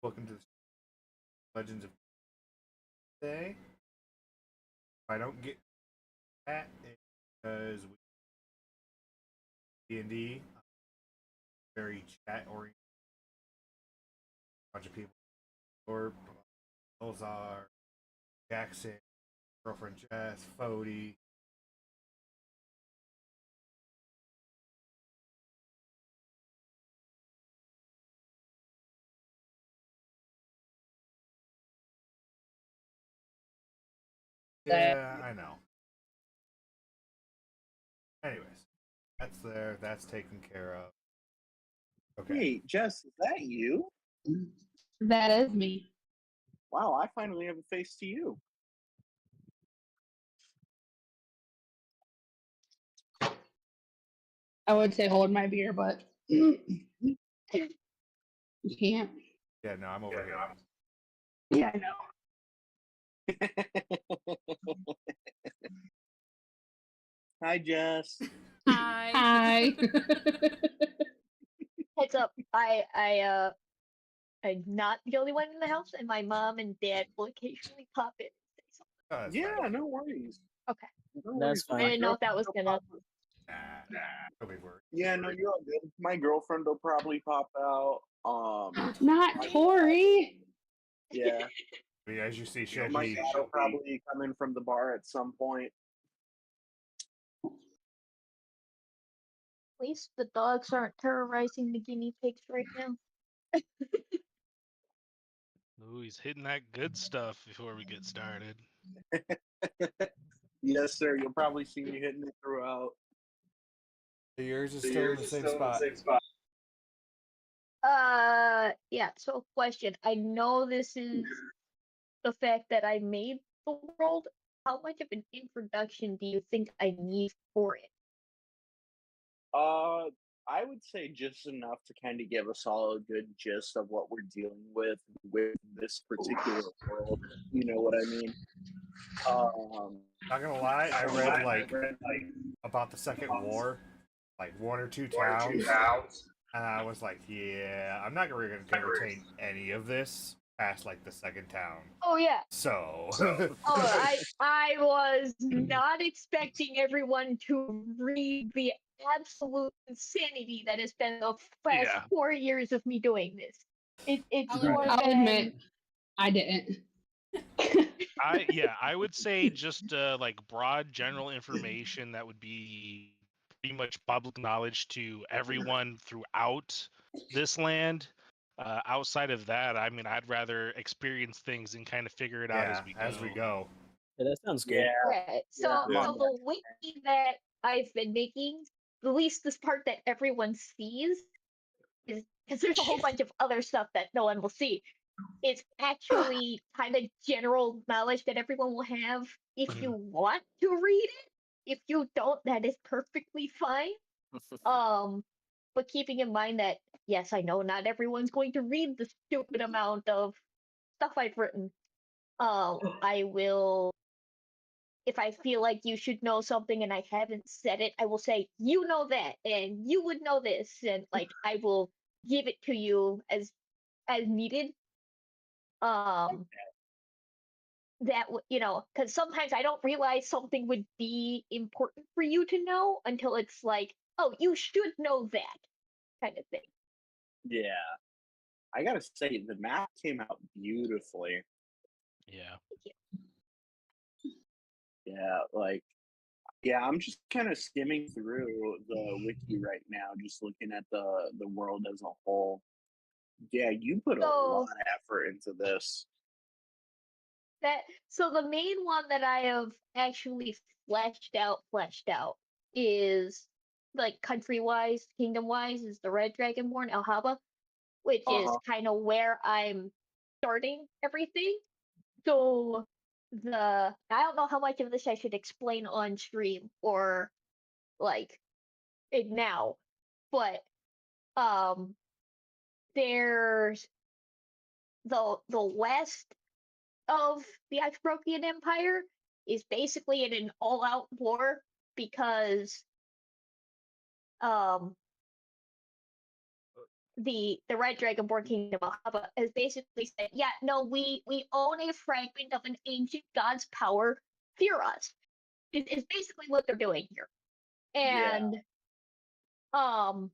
Welcome to the Legends of Today. If I don't get that, it's because we D&D very chat oriented. A bunch of people. Or Elzar, Jackson, girlfriend Jess, Fody. Yeah, I know. Anyways, that's there. That's taken care of. Okay. Hey, Jess, is that you? That is me. Wow, I finally have a face to you. I would say hold my beer, but you can't. Yeah, no, I'm over here. Yeah, I know. Hi, Jess. Hi. Heads up, I'm not the only one in the house, and my mom and dad will occasionally pop in and say something. Oh, that's Yeah, fine. no worries. Okay. No That's worries. I didn't know if that was gonna. It'll be work. Yeah, no, you're all good. My girlfriend will probably pop out. Not Tori. Yeah. I mean, as you see, she'll My be. dad will probably come in from the bar at some point. At least the dogs aren't terrorizing the guinea pigs right now. Ooh, he's hitting that good stuff before we get started. Yes, sir. You'll probably see me hitting it throughout. Yours is still in the same spot. Yeah. So, question. I know this is the fact that I made the world. How much of an introduction do you think I need for it? I would say just enough to kind of give us all a good gist of what we're dealing with this particular world. You know what I mean? Not gonna lie, I read like about the Second War, like one or two towns, and I was like, yeah, I'm not really gonna retain any of this past like the second town. Oh yeah. So. Oh, I was not expecting everyone to read the absolute insanity that has been the past Yeah. 4 years of me doing this. It's more I'll than admit, I didn't. I would say just like broad general information that would be pretty much public knowledge to everyone throughout this land. Outside of that, I mean, I'd rather experience things and kind of figure it out Yeah, as we go. Yeah, that sounds good. Yeah. right. So, Yeah. so the wiki that I've been making, at least this part that everyone sees, is because there's a whole bunch of other stuff that no one will see. It's actually kind of general knowledge that everyone will have if you want to read it. If you don't, that is perfectly fine. But keeping in mind that yes, I know not everyone's going to read the stupid amount of stuff I've written. I will, if I feel like you should know something and I haven't said it, I will say you know that and you would know this, and like I will give it to you as needed. That because sometimes I don't realize something would be important for you to know until it's like, oh, you should know that kind of thing. Yeah. I gotta say, the map came out beautifully. Yeah. Yeah, like, yeah, I'm just kind of skimming through the wiki right now, just looking at the world as a whole. Yeah, you put a lot of effort into this. So the main one that I have actually fleshed out is like country wise, kingdom wise, is the Red Dragonborn Alhaba, which is kind of where I'm starting everything. So I don't know how much of this I should explain on stream or like it now, but there's the west of the Ashbrokian Empire is basically in an all-out war because the Red Dragonborn Kingdom of Haba has basically said, yeah, no, we own a fragment of an ancient god's power. Fear us. Is basically what they're doing here. And so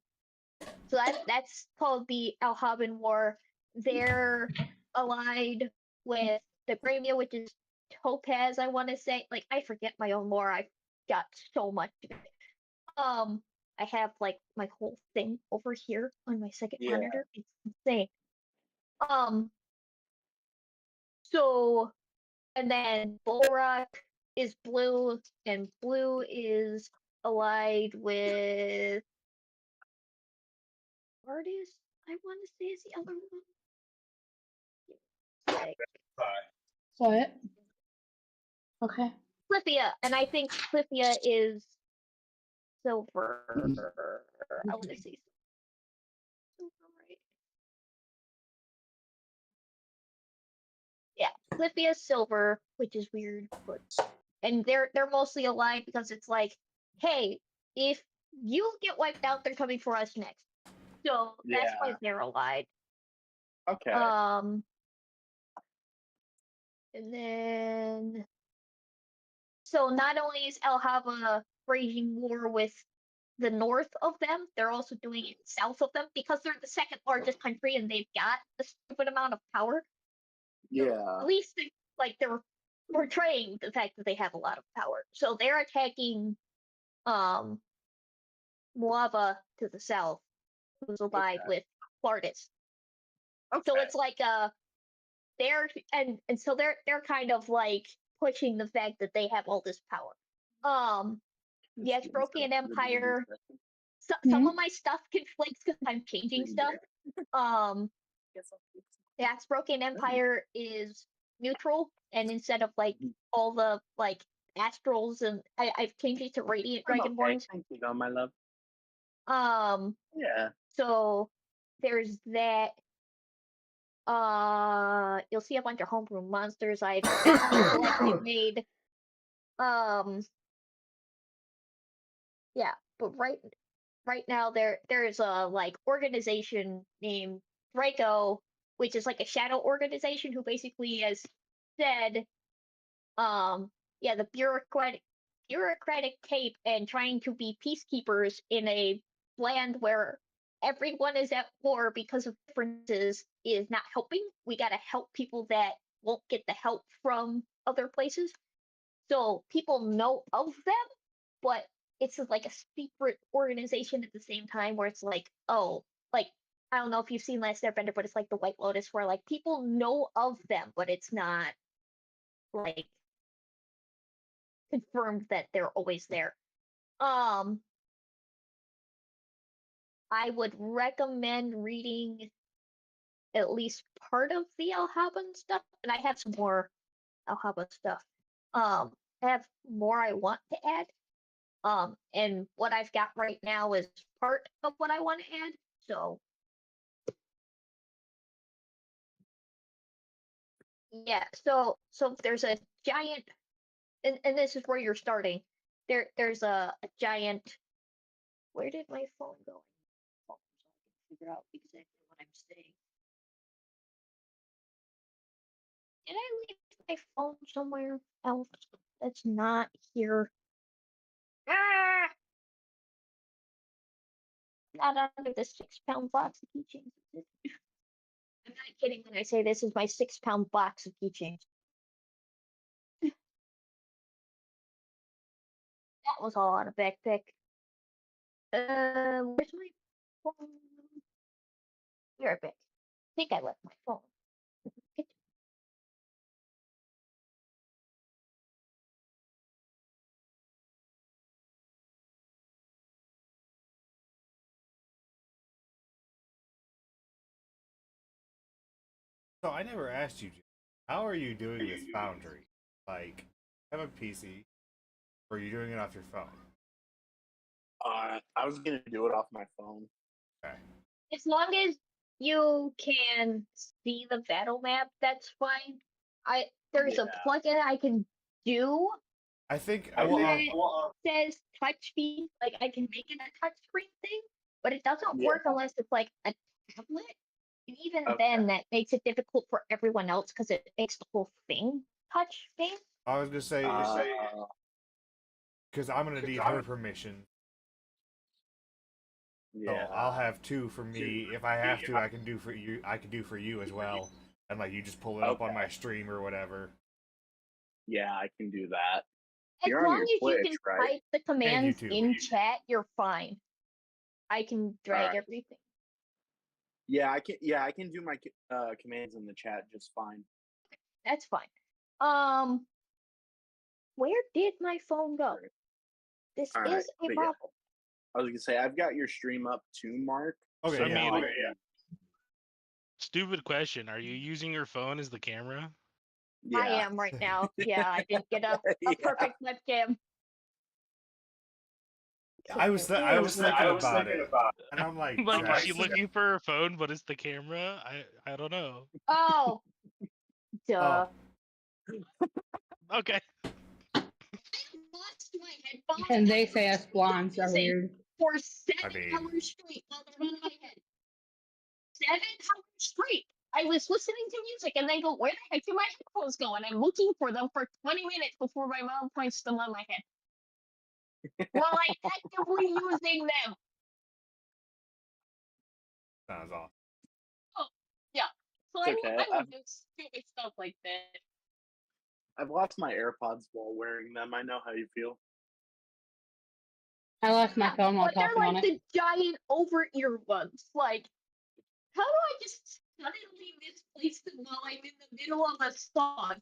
that's called the Alhaban War. They're allied with the Gremia, which is Topaz, I want to say. Like, I forget my own lore. I've got so much of it. I have like my whole thing over here on my second monitor. It's insane. So, and then Bolrock is blue, and blue is allied with Artist, I want to say is the other one. Like, What? Okay. Cliffia, and I think Cliffia is silver. I want to say silver, right? Yeah, Cliffia is silver, which is weird, but and they're mostly aligned because it's like, hey, if you get wiped out, they're coming for us next. So that's why they're aligned. Okay. And then so not only is El Hava waging war with the north of them, they're also doing it south of them because they're the second largest country and they've got a stupid amount of power. Yeah. At least they're portraying the fact that they have a lot of power. So they're attacking Moava to the south, who's allied with Plardis. Okay. So it's like they're and so they're kind of like pushing the fact that they have all this power. The Expropian Empire. Some of my stuff conflicts because I'm changing stuff. The Expropian Empire is neutral, and instead of like all the like astrals and I've changed it to Radiant Dragonborns. Thank you, my love. Yeah. So there's that. You'll see a bunch of homebrew monsters I've collected made. Yeah, but right now there's a like organization named Draco, which is like a shadow organization who basically has said, yeah, the bureaucratic tape and trying to be peacekeepers in a land where everyone is at war because of differences is not helping. We gotta help people that won't get the help from other places. So people know of them, but it's like a secret organization at the same time where it's like, oh, like I don't know if you've seen Last Airbender, but it's like the White Lotus where like people know of them, but it's not like confirmed that they're always there. I would recommend reading at least part of the Alhaban stuff, and I have some more Alhaban stuff. I have more I want to add. And what I've got right now is part of what I want to add. So yeah, so there's a giant, and this is where you're starting. There's a giant. Where did my phone go? So I can figure out exactly what I'm saying. Did I leave my phone somewhere else that's not here? Ah! Not under the 6-pound box of keychains. I'm not kidding when I say this is my 6-pound box of keychains. That was all on a backpack. Where's my phone? Be right back. I think I left my phone. So I never asked you, Jim, how are you doing with Foundry? Like, have a PC, or are you doing it off your phone? I was gonna do it off my phone. Okay. As long as you can see the battle map, that's fine. There's a plugin I can do. I think that says touch speed, like I can make it a touch screen thing, but it doesn't work unless it's like a tablet. And even Okay. then, that makes it difficult for everyone else because it makes the whole thing touch based. I was gonna say because I'm gonna need her permission. So yeah. I'll have two for me. If I have to, I can do for you. I can do for you as well, and like you just pull it up on my stream or whatever. Yeah, I can do that. As You're on long your as you Twitch, can right? type the commands YouTube. in chat, you're fine. I can drag Alright. everything. Yeah, I can. Yeah, I can do my commands in the chat just fine. That's fine. Where did my phone go? Alright. This Alright, is a but yeah. problem. I was gonna say I've got your stream up too, Mark. Okay, so I now mean, can- Stupid question. Are you using your phone as the camera? yeah. I am right now. Yeah, I didn't get a Yeah. perfect webcam. I was thinking about it, and I'm like, Like, is she Jackson? looking for her phone, but it's the camera? I don't know. Oh, duh. Okay. I lost my headphones. And they say us blondes are weird. For 7 I mean- hours straight while they're on my head. 7 hours straight. I was listening to music and then go, where the heck did my headphones go? And I'm looking for them for 20 minutes before my mom points them on my head. While I actively using them. Sounds off. Yeah. So It's okay. I would do stupid stuff like that. I've lost my AirPods while wearing them. I know how you feel. I lost my phone while But they're talking on like it. the giant over ear ones. Like, how do I just suddenly misplace them while I'm in the middle of a song?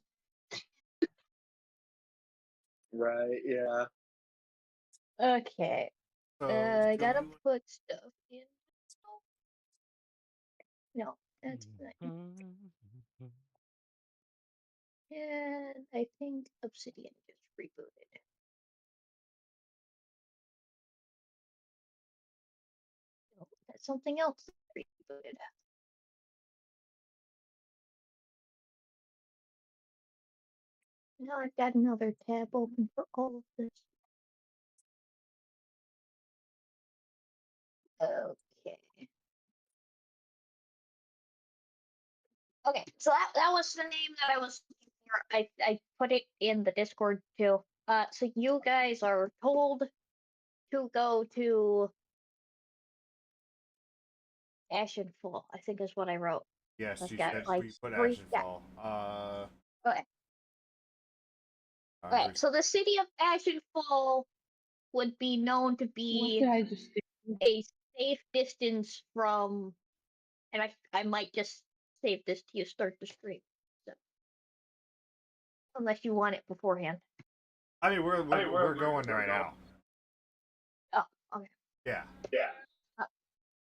Right? Yeah. Okay. So, I do gotta you- put stuff in. No, that's not. And I think Obsidian just rebooted. No, that's something else that rebooted. Now I've got another tab open for all of this. Okay. Okay, so that was the name that I was looking for. I put it in the Discord too. So you guys are told to go to Ashenfall, I think is what I wrote. Yes, I've you got, said like, we put 3 Ashenfall. Okay. Okay, so the city of Ashenfall would be known to What be did I just do? a safe distance from, and I might just save this to you start the stream. So, unless you want it beforehand. I mean, we're going there right now. Oh, okay. Yeah.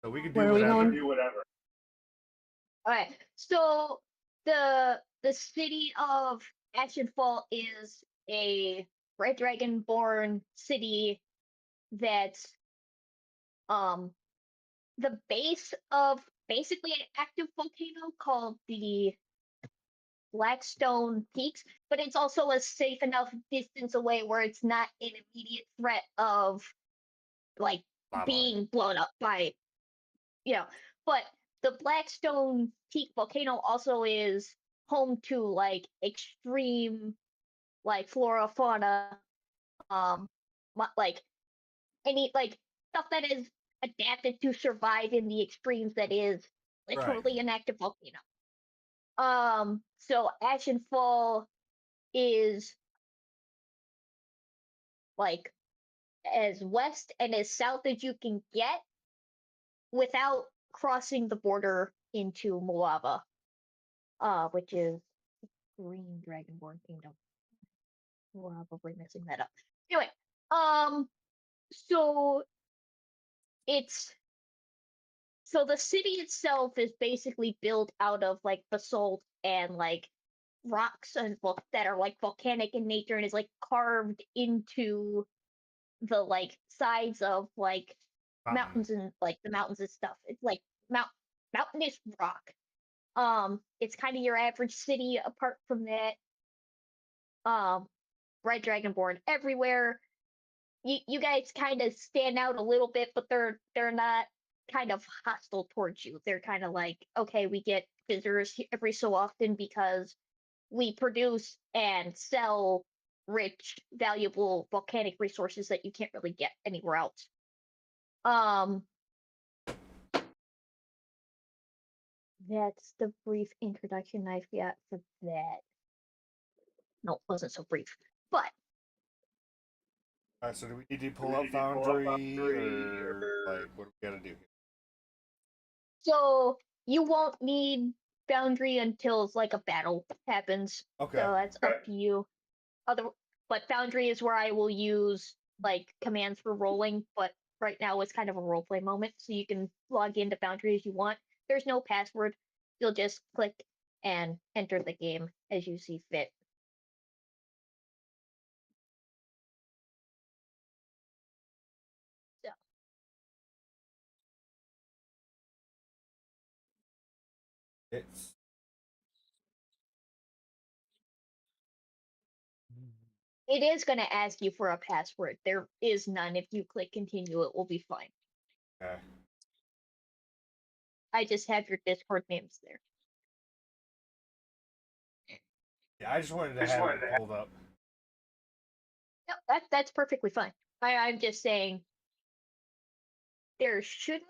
So we can Where do are we whatever. going? Alright, so the city of Ashenfall is a Red Dragon born city that's the base of basically an active volcano called the Blackstone Peaks, but it's also a safe enough distance away where it's not an immediate threat of like Lava. being blown up by, you know. But the Blackstone Peak volcano also is home to like extreme like flora, fauna, like any like stuff that is adapted to survive in the extremes that is literally an active volcano. So Ashenfall is like as west and as south as you can get without crossing the border into Moava, which is Green Dragonborn Kingdom. We're probably messing that up. Anyway, so it's so the city itself is basically built out of like basalt and like rocks and that are like volcanic in nature and is like carved into the like sides of like mountains and like the mountains and stuff. It's like mountainous rock. It's kind of your average city apart from that. Red Dragonborn everywhere. You guys kind of stand out a little bit, but they're not kind of hostile towards you. They're kind of like, okay, we get visitors every so often because we produce and sell rich, valuable volcanic resources that you can't really get anywhere else. That's the brief introduction I've got for that. No, it wasn't so brief. But Alright, so do we need to pull up Foundry, or like what do we gotta do? so you won't need Foundry until it's like a battle happens. Okay. So that's up to you. But Foundry is where I will use like commands for rolling, but right now it's kind of a roleplay moment, so you can log into Foundry as you want. There's no password. You'll just click and enter the game as you see fit. So It's it is going to ask you for a password. There is none. If you click continue, it will be fine. okay. I just have your Discord names there. Yeah, I just wanted to have it pulled up. No, that's perfectly fine. I'm just saying there shouldn't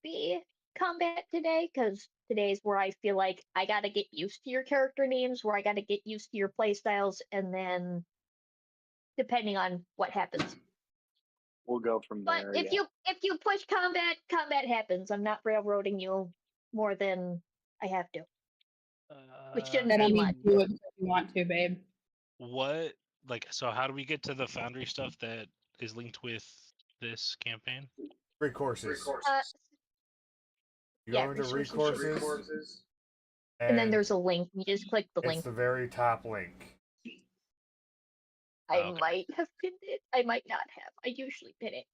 be combat today because today's where I feel like I gotta get used to your character names, where I gotta get used to your playstyles, and then depending on what happens. We'll go from But there. if you push combat, combat happens. I'm not railroading you more than I have to. Which shouldn't Then I be mean, much. do it if you want to, babe. What, like, so how do we get to the Foundry stuff that is linked with this campaign? Free courses. You Yeah, go into resources. recourses, And then there's a link. You just click the it's link. the very top link. I Okay. might have pinned it. I might not have. I usually pin it.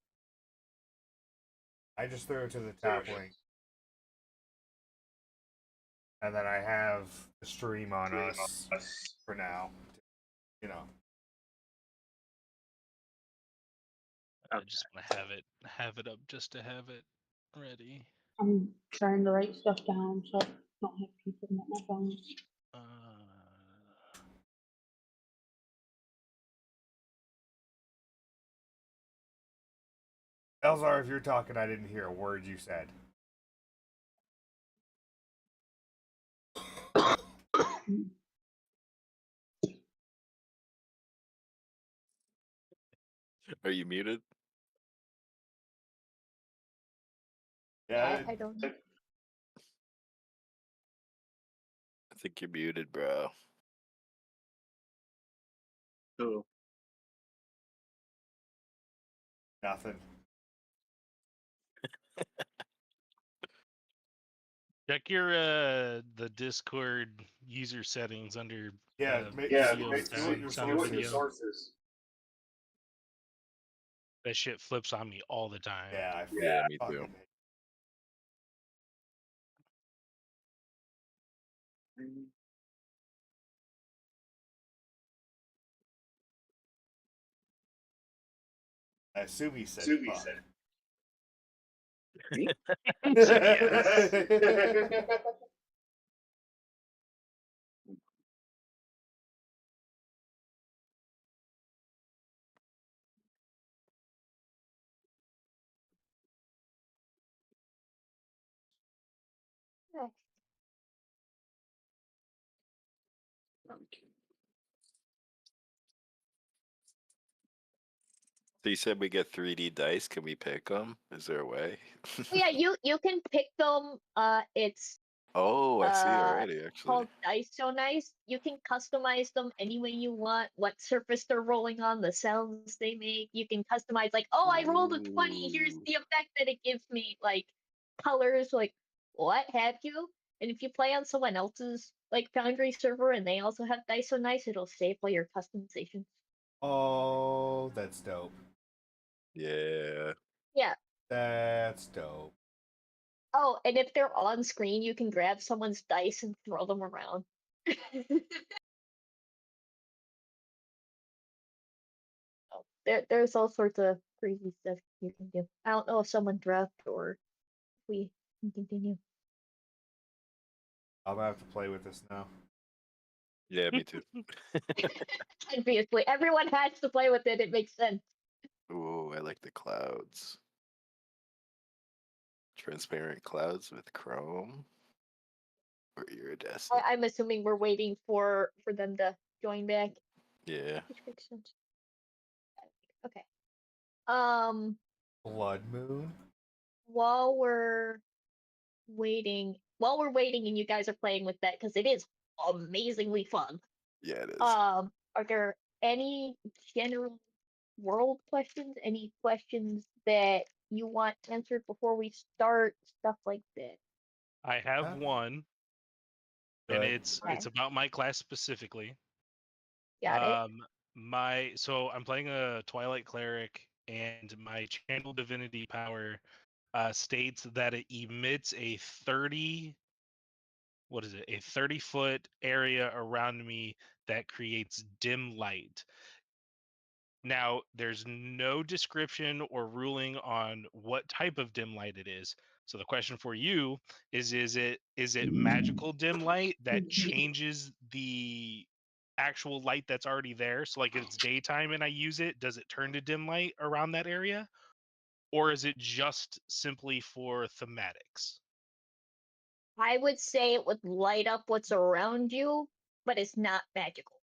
I just threw it to the top link. And then I have the stream on us for now. You know. I just want to have it up just to have it ready. I'm trying to write stuff down so I don't have people at my phone. Uh, Elzar, if you're talking, I didn't hear a word you said. Are you muted? Yeah, I don't know. I think you're muted, bro. Cool. nothing. check your the Discord user settings under Yeah, video see what your sound video. sources. That shit flips on me all the time. Yeah, Me fucking too. hate- I assume he said fuck. Okay. So you said we get 3D dice. Can we pick them? Is there a way? Yeah, you can pick them. It's Oh, I see already. Actually, called Dice So Nice. You can customize them any way you want. What surface they're rolling on, the sounds they make. You can customize like, oh, I rolled a 20. Here's Ooh. the effect that it gives me. Like colors, like what have you. And if you play on someone else's like Foundry server and they also have Dice So Nice, it'll save all your customizations. Oh, that's dope. Yeah. Yeah. That's dope. Oh, and if they're on screen, you can grab someone's dice and throw them around. Oh, there's all sorts of crazy stuff you can do. I don't know if someone dropped or we can continue. I'm gonna have to play with this now. Yeah, me too. Obviously, everyone has to play with it. It makes sense. Ooh, I like the clouds. Transparent clouds with chrome. Or iridescent. I'm assuming we're waiting for them to join back, Yeah. which makes sense. Okay. Blood Moon. While we're waiting, and you guys are playing with that because it is amazingly fun. Yeah, it is. Are there any general world questions? Any questions that you want answered before we start? Stuff like that. I have Huh? one, and Good. it's Okay. about my class specifically. Got it. So I'm playing a Twilight Cleric, and my Channel Divinity power states that it emits a 30 30-foot area around me that creates dim light. Now, there's no description or ruling on what type of dim light it is. So the question for you is it magical dim light that changes the actual light that's already there? So like if it's daytime and I use it, does it turn to dim light around that area? Or is it just simply for thematics? I would say it would light up what's around you, but it's not magical.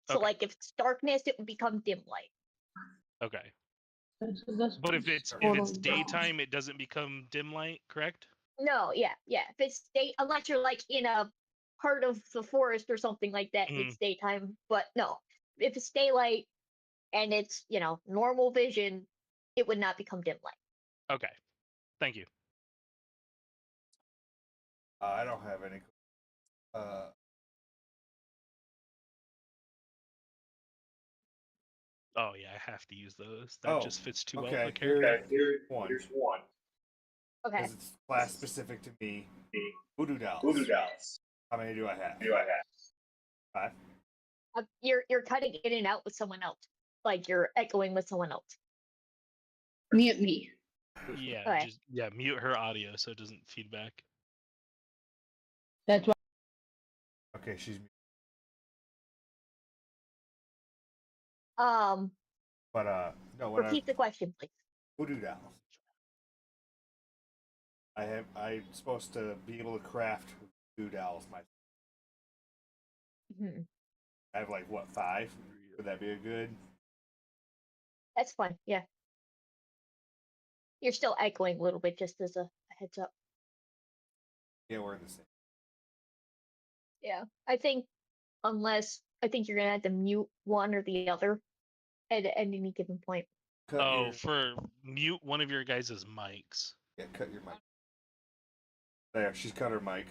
So Okay. like if it's darkness, it would become dim light. Okay. That's But if it's totally daytime, it doesn't become dim light, correct? No, yeah. If it's unless you're like in a part of the forest or something like that, Mhm. it's daytime. But no, if it's daylight and it's normal vision, it would not become dim light. Okay. Thank you. I don't have any. Oh yeah, I have to use those. That just fits too well with okay. the character. Here's one. Okay. Because it's class specific to me. Voodoo dolls. How many do I have? 5. You're cutting in and out with someone else. Like you're echoing with someone else. Mute me. Yeah, Okay. just mute her audio so it doesn't feedback. That's why. Okay, she's. But no. When Repeat the question, please. Voodoo dolls. I'm supposed to be able to craft voodoo dolls myself. Mhm. I have like what 5? Would that be a good? That's fine. Yeah. You're still echoing a little bit, just as a heads up. Yeah, we're the same. Yeah, I think you're gonna have to mute one or the other at any given point. For mute one of your guys' mics. Yeah, cut your mic. There, she's cut her mic.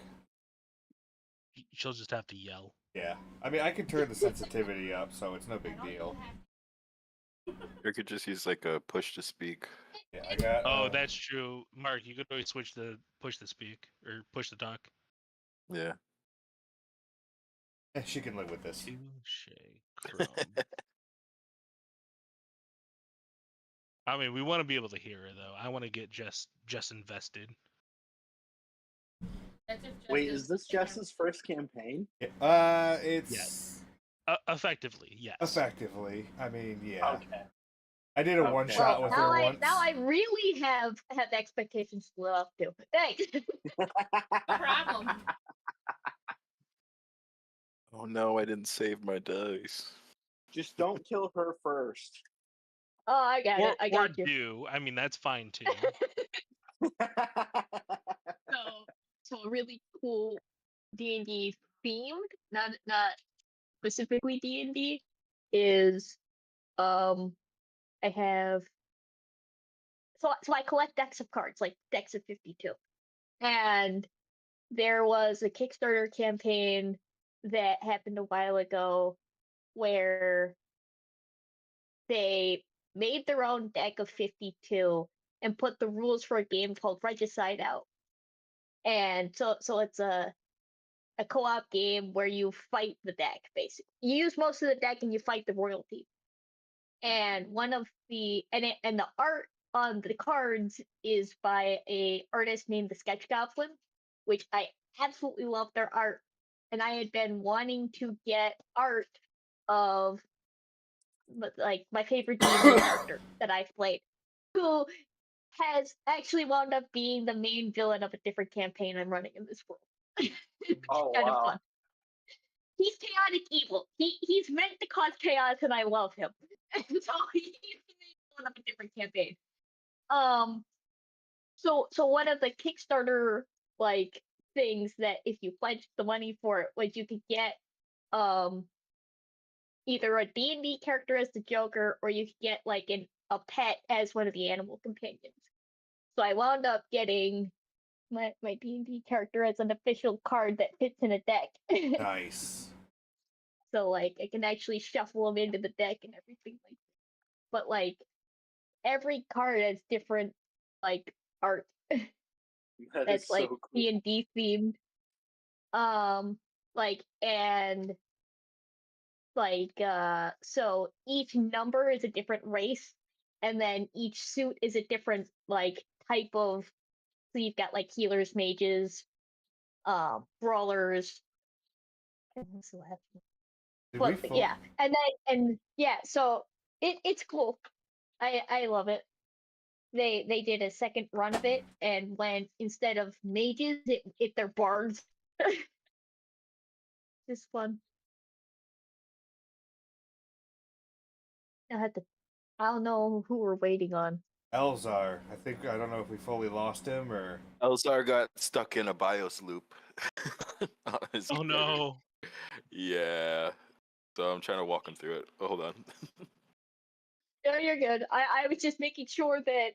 She'll just have to yell. Yeah, I mean I can turn the sensitivity up, so it's no big deal. You could just use like a push to speak. Yeah, I got. Oh, that's true. Mark, you could always push the speak or push the talk. Yeah. She can live with this. Touche, Chrome. I mean, we want to be able to hear her though. I want to get Jess invested. Wait, is this Jess's first campaign? It's Yes. Effectively, yes. effectively. I mean, yeah. Okay. I did a one shot with her once. Now I really have expectations to live up to. Thanks. Problem. Oh no, I didn't save my dice. Just don't kill her first. Oh, I got it. I got you. Do. I mean, that's fine too. So a really cool D&D themed, not specifically D&D, is I have so I collect decks of cards, like decks of 52. And there was a Kickstarter campaign that happened a while ago where they made their own deck of 52 and put the rules for a game called Regicide out. And so it's a co-op game where you fight the deck, basically. You use most of the deck and you fight the royalty. And one of the and the art on the cards is by a artist named the Sketch Goblin, which I absolutely love their art. And I had been wanting to get art of like my favorite D&D character that I've played, who has actually wound up being the main villain of a different campaign I'm running in this world. It's Oh kind of wow. fun. He's chaotic evil. He's meant to cause chaos, and I love him. And so he's the main villain of a different campaign. So one of the Kickstarter like things that if you pledged the money for it was you could get um either a D&D character as the Joker or you could get like a pet as one of the animal companions. So I wound up getting my D&D character as an official card that fits in a deck. Nice. So like I can actually shuffle them into the deck and everything like that. But like every card has different like art That that's is like so cool. D&D themed. Like and like so each number is a different race and then each suit is a different like type of, so you've got like healers, mages, brawlers, and what's the last one? Did Well, we but full- yeah, and then and yeah, so it's cool. I love it. They did a second run of it and when instead of mages they're bards. It's fun. I had to, I don't know who we're waiting on. Elzar? I don't know if we fully lost him or. Elzar got stuck in a BIOS loop. on his Oh computer. no. Yeah. So I'm trying to walk him through it. Oh, hold on. No, you're good. I was just making sure that,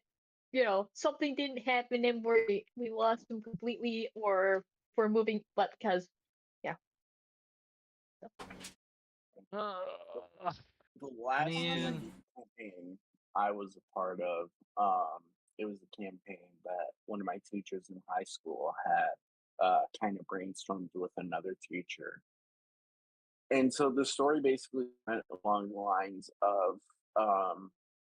something didn't happen and we lost him completely or we're moving, but because, yeah. The last Man. campaign I was a part of, it was a campaign that one of my teachers in high school had kind of brainstormed with another teacher. And so the story basically went along the lines of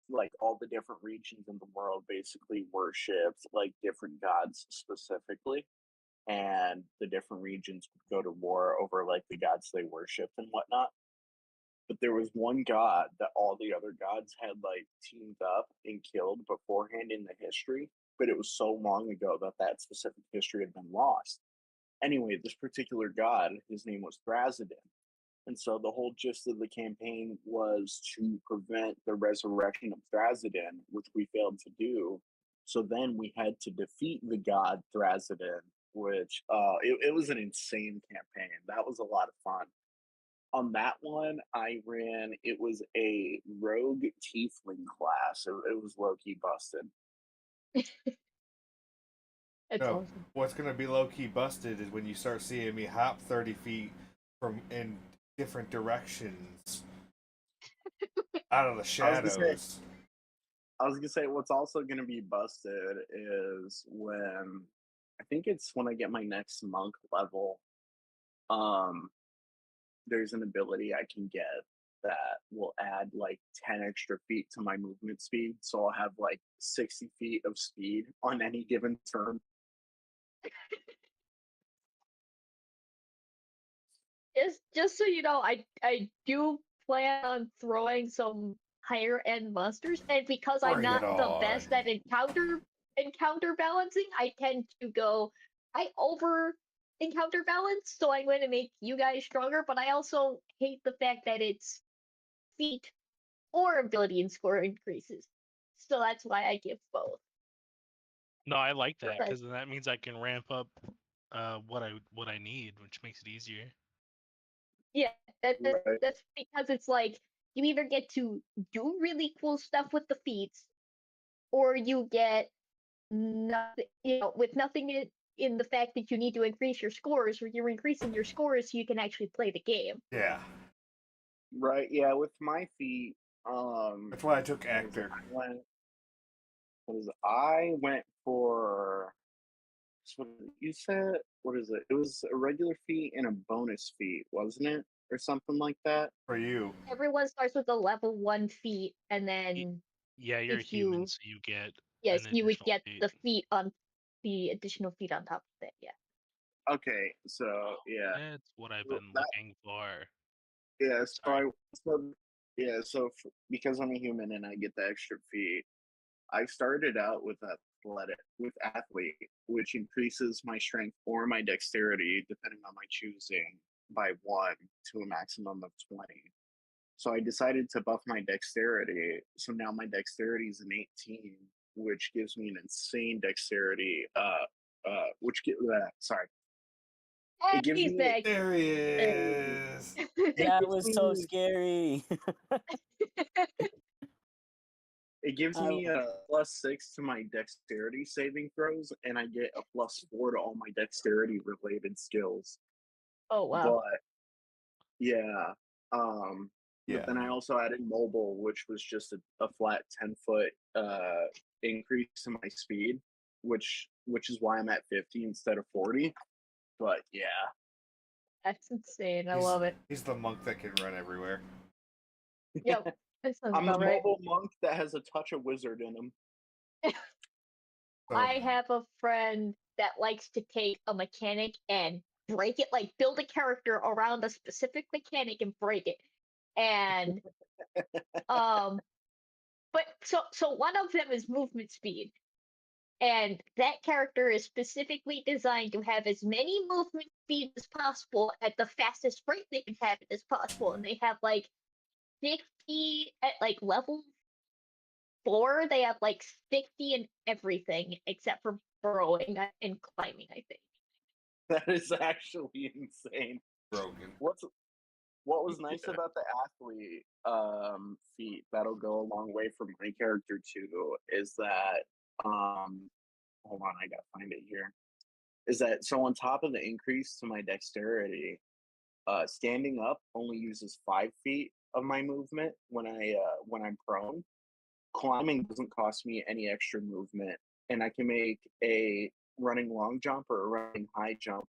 like all the different regions in the world basically worshipped like different gods specifically. And the different regions would go to war over like the gods they worshipped and whatnot. But there was one god that all the other gods had like teamed up and killed beforehand in the history, but it was so long ago that that specific history had been lost. Anyway, this particular god, his name was Thrasidon. And so the whole gist of the campaign was to prevent the resurrection of Thrasidon, which we failed to do. So then we had to defeat the god Thrasidon, which it was an insane campaign. That was a lot of fun. On that one, I ran, it was a rogue tiefling class. It was low key busted. It's No, awesome. what's gonna be low key busted is when you start seeing me hop 30 feet from in different directions out of the shadows. I was gonna say what's also gonna be busted is when I think it's when I get my next monk level. There's an ability I can get that will add like 10 extra feet to my movement speed, so I'll have like 60 feet of speed on any given turn. Just so you know, I do plan on throwing some higher end monsters, and because I'm Bring it not the on. best at encounter balancing, I tend to go I over encounter balance, so I'm going to make you guys stronger, but I also hate the fact that it's feat or ability and score increases. So that's why I give both. No, I like that But because then that means I can ramp up what I need, which makes it easier. yeah, Right. that's because it's like you either get to do really cool stuff with the feats, or you get nothing, with nothing in the fact that you need to increase your scores, or you're increasing your scores so you can actually play the game. Yeah. Right, yeah, with my feet, That's why I took what is it? actor. I went for what you said, what is it? It was a regular feat and a bonus feat, wasn't it? Or something like that. For you. Everyone starts with a level 1 feat, and then Yeah, you're if human, you so you get yes, an you would additional get feat. the feet on the additional feet on top of it. Yeah. Okay, so yeah, That's what I've well, been that looking for. yeah. So Sorry. because I'm a human and I get the extra feet, I started out with athlete, which increases my strength or my dexterity depending on my choosing by 1 to a maximum of 20. So I decided to buff my dexterity. So now my dexterity is an 18, which gives me an insane dexterity. Sorry, it And gives he's me back. There he is. That gives was so me scary. it gives I, me a +6 to my dexterity saving throws, and I get a +4 to all my dexterity related skills. Oh wow. But yeah, but Yeah. then I also added mobile, which was just a flat 10-foot increase to my speed, which is why I'm at 50 instead of 40. But yeah, That's insane. I He's, love it. he's the monk that can run everywhere. Yep. That sounds I'm the about right. mobile monk that has a touch of wizard in him. So, I have a friend that likes to take a mechanic and break it, like build a character around a specific mechanic and break it. And um but so one of them is movement speed. And that character is specifically designed to have as many movement speeds as possible at the fastest rate they can have it as possible. And they have like 60 at like level 4, they have like 60 in everything except for burrowing and climbing, I think. That is actually insane. broken. What was nice about the athlete feat that'll go a long way for my character too is that hold on, I gotta find it here. Is that so on top of the increase to my dexterity, standing up only uses 5 feet of my movement when I'm prone. Climbing doesn't cost me any extra movement, and I can make a running long jump or a running high jump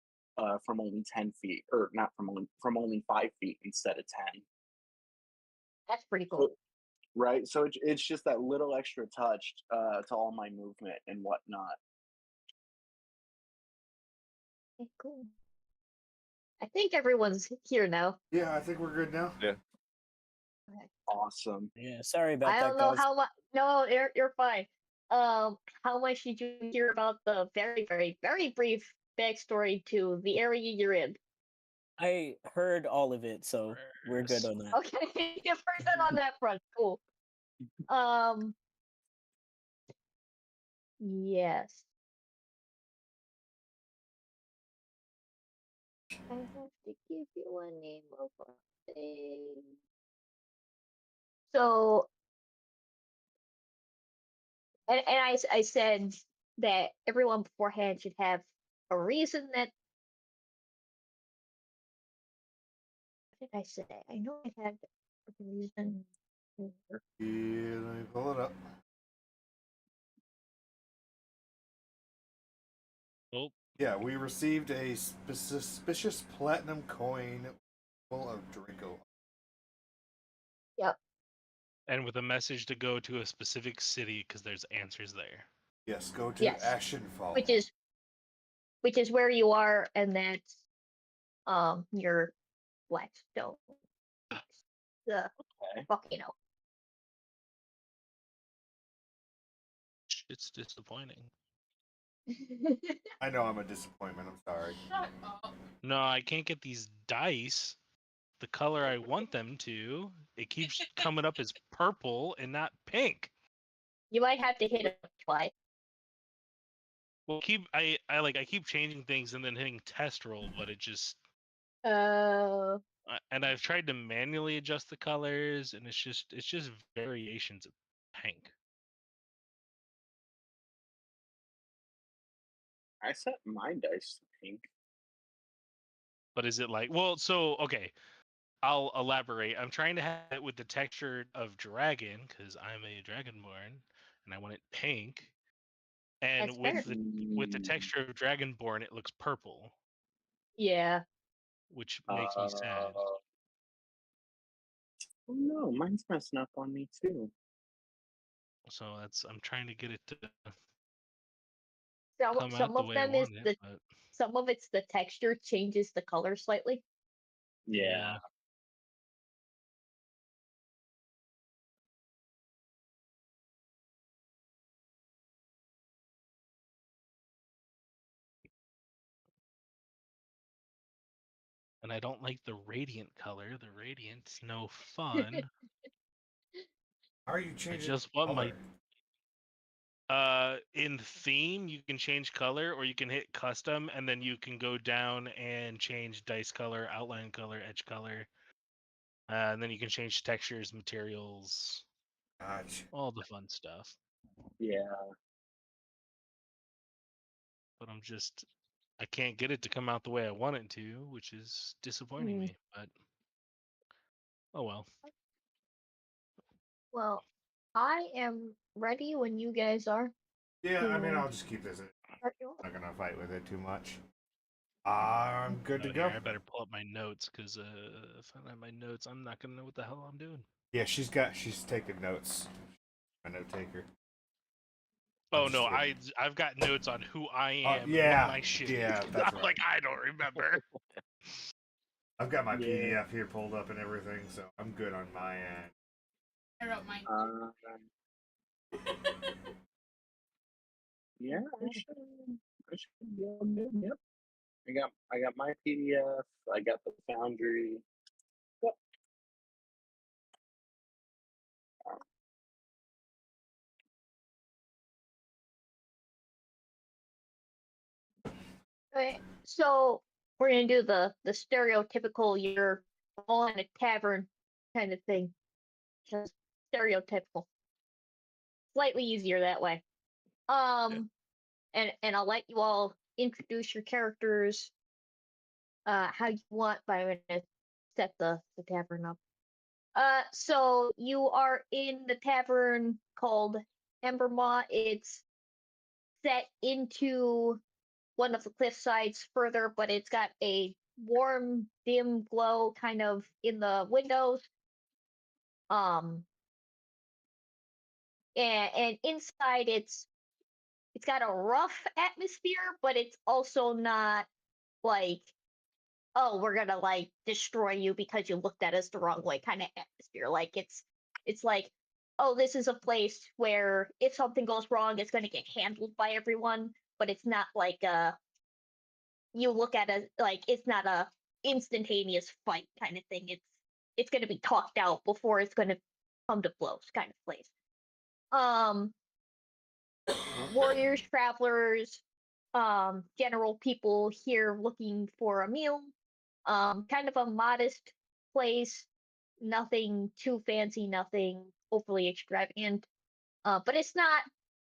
from only 10 feet, or not from only 5 feet instead of 10. That's pretty So, cool. right, so it's just that little extra touch to all my movement and whatnot. Okay, cool. I think everyone's here now. Yeah, I think we're good now. Yeah. Okay. Awesome. yeah, sorry about I that, don't know guys. how much. No, you're fine. How much did you hear about the very, very, very brief backstory to the area you're in? I heard all of it, so we're good on that. Okay, you're good on that front. Cool. Um, yes. I have to give you a name of a thing. So, I said that everyone beforehand should have a reason that. What did I say? I know I had a reason. Yeah, let me pull it up. Oh, Yeah, we received a suspicious platinum coin full of Draco. Yep. and with a message to go to a specific city because there's answers there. Yes, go to Yes. Ashenfall. Which is where you are, and that's your Blackstone. The Okay. volcano. It's disappointing. I know I'm a disappointment. I'm sorry. Shut up. No, I can't get these dice the color I want them to. It keeps coming up as purple and not pink. You might have to hit it twice. Well, I keep changing things and then hitting test roll, but it just and I've tried to manually adjust the colors, and it's just variations of pink. I set my dice to pink. But is it like okay? I'll elaborate. I'm trying to have it with the texture of dragon because I'm a dragonborn, and I want it pink. And That's with fair. the texture of dragonborn, it looks purple, Yeah. which makes me sad. Oh no, mine's messing up on me too. So I'm trying to get it to Some come out some the of way I them is want it, the but some of it's the texture changes the color slightly. Yeah. and I don't like the radiant color. The radiant's no fun. How are you I changing just want color? in theme you can change color, or you can hit custom, and then you can go down and change dice color, outline color, edge color, and then you can change textures, materials, Gotcha. all the fun stuff. Yeah. But I can't get it to come out the way I want it to, which is disappointing me. But oh well. Well, I am ready when you guys are. Yeah, I mean, I'll just keep this. Start your- I'm not gonna fight with it too much. I'm good to Oh, go. here, I better pull up my notes, because if I don't have my notes, I'm not gonna know what the hell I'm doing. Yeah, she's taking notes. A note taker. Oh no, I've got notes on who I am and yeah, what my shit yeah, is. that's I'm right. like, I don't remember. I've got my Yeah. PDF here pulled up and everything, so I'm good on my end. I wrote mine. Yeah, I should be all good. Yep. I got my PDF. I got the Foundry. Yep. Okay, so we're gonna do the stereotypical you're all in a tavern kind of thing. Just stereotypical. Slightly easier that way. And I'll let you all introduce your characters how you want, but I'm gonna set the tavern up. So you are in the tavern called Embermaw. It's set into one of the cliff sides further, but it's got a warm, dim glow kind of in the windows. Um, and inside it's got a rough atmosphere, but it's also not like, oh, we're gonna like destroy you because you looked at us the wrong way kind of atmosphere. Like it's like, oh, this is a place where if something goes wrong, it's gonna get handled by everyone, but it's not like you look at it like it's not a instantaneous fight kind of thing. It's gonna be talked out before it's gonna come to blows kind of place. Um Warriors, travelers, general people here looking for a meal. Kind of a modest place, nothing too fancy, nothing overly extravagant. But it's not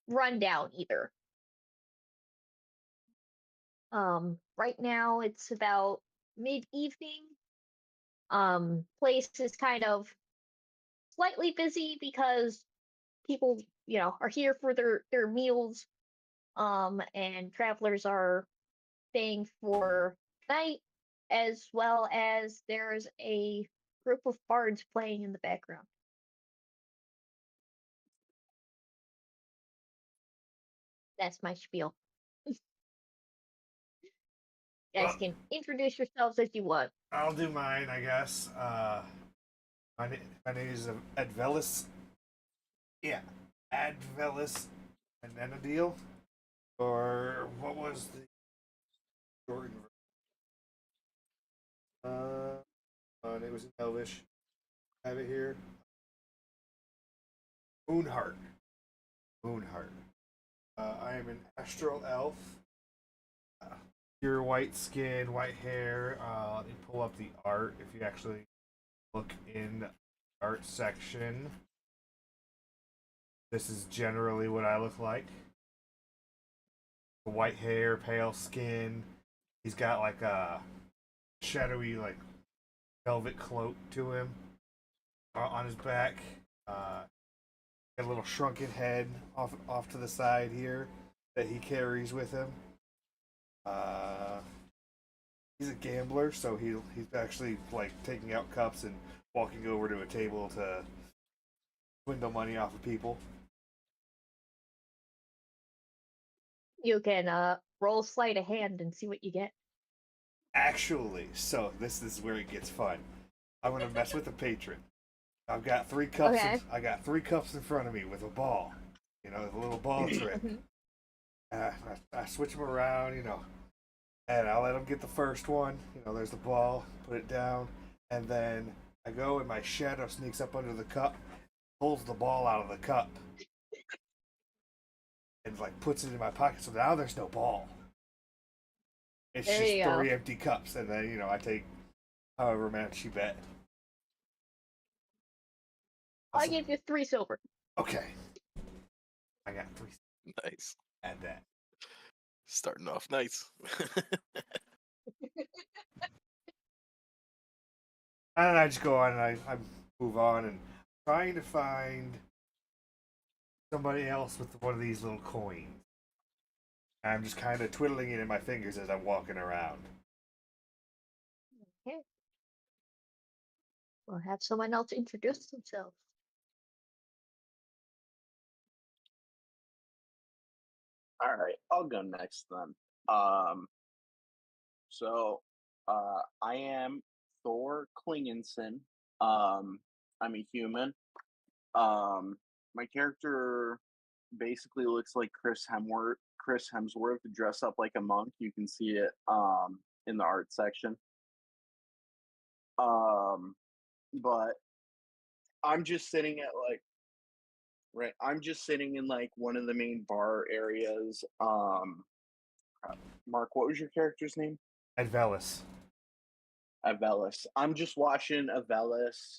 run down either. Right now it's about mid-evening. Place is kind of slightly busy because people, are here for their meals. And travelers are staying for night, as well as there's a group of bards playing in the background. That's my spiel. You guys can introduce yourselves as you want. I'll do mine, I guess. My name is Advelis. Yeah, Advelis Anenadil. Or what was the short it was in Elvish. I have it here. Moonheart. Moonheart. I am an astral elf. Pure white skin, white hair. Let me pull up the art if you actually look in the art section. This is generally what I look like. White hair, pale skin. He's got like a shadowy, like velvet cloak to him on his back. Got a little shrunken head off to the side here that he carries with him. He's a gambler, so he's actually like taking out cups and walking over to a table to swindle money off of people. You can roll sleight of hand and see what you get. Actually, so this is where it gets fun. I'm gonna mess with the patron. I've got 3 cups. Okay. I got 3 cups in front of me with a ball. You know, the little ball trick. Mhm. And I switch them around. You know, and I let them get the first one. You know, there's the ball. Put it down, and then I go and my shadow sneaks up under the cup, pulls the ball out of the cup, and like puts it in my pocket. So now there's no ball. It's There just you go. 3 empty cups, and then I take however much you bet. I give you 3 silver. Okay, I got 3. Nice. Add that. Starting off nice. And I just go on and I move on and trying to find somebody else with one of these little coins. And I'm just kind of twiddling it in my fingers as I'm walking around. Okay. We'll have someone else introduce themselves. All right, I'll go next then. So I am Thor Klingenson. I'm a human. My character basically looks like Chris Hemsworth. Chris Hemsworth dressed up like a monk. You can see it in the art section. But I'm just sitting at I'm just sitting in like one of the main bar areas. Mark, what was your character's name? Advelis. Avelis. I'm just watching Avelis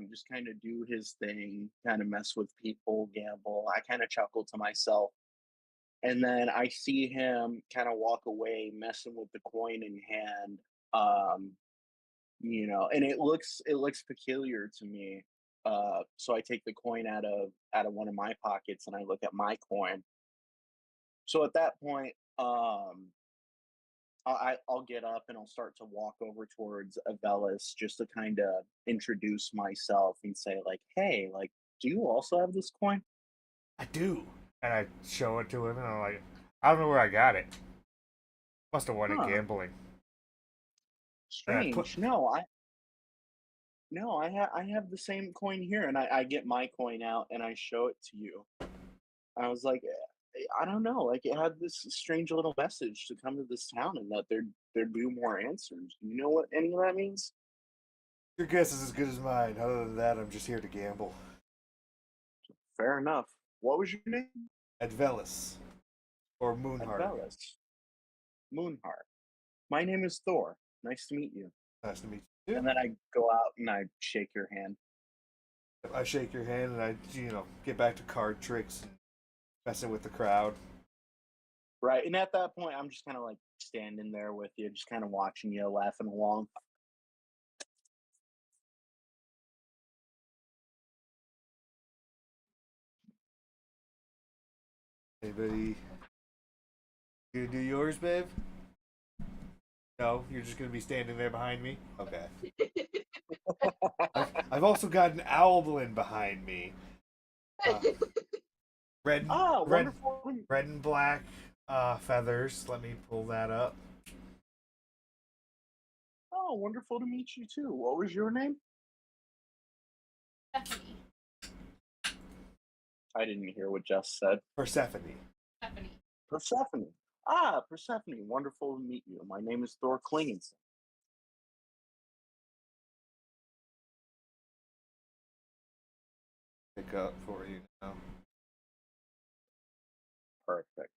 just kind of do his thing, kind of mess with people, gamble. I kind of chuckle to myself. And then I see him kind of walk away, messing with the coin in hand. And it looks peculiar to me. So I take the coin out of one of my pockets and I look at my coin. So at that point, I'll get up and I'll start to walk over towards Avelis just to kind of introduce myself and say like, "Hey, like, do you also have this coin?" I do. And I show it to him and I'm like, I don't know where I got it. Must have won it Huh. gambling. Strange. I have the same coin here, and I get my coin out and I show it to you. I was like, I don't know, like it had this strange little message to come to this town and that there'd be more answers. Do you know what any of that means? Your guess is as good as mine. Other than that, I'm just here to gamble. Fair enough. What was your name? Advelis. Or Moonheart. Avelis. Moonheart. My name is Thor. Nice to meet you. Nice to meet you. And then I go out and I shake your hand. I shake your hand and I, get back to card tricks and messing with the crowd. Right. And at that point, I'm just kind of like standing there with you, just kind of watching you, laughing along. Anybody? You do yours, babe? No, you're just gonna be standing there behind me. Okay. I've also got an owlblin behind me. Red, Ah, red, wonderful. red and black feathers. Let me pull that up. Oh, wonderful to meet you too. What was your name? Stephanie. I didn't hear what Jess said. Persephone. Stephanie. Persephone. Ah, Persephone. Wonderful to meet you. My name is Thor Klingenson. Pick up for you now. Perfect.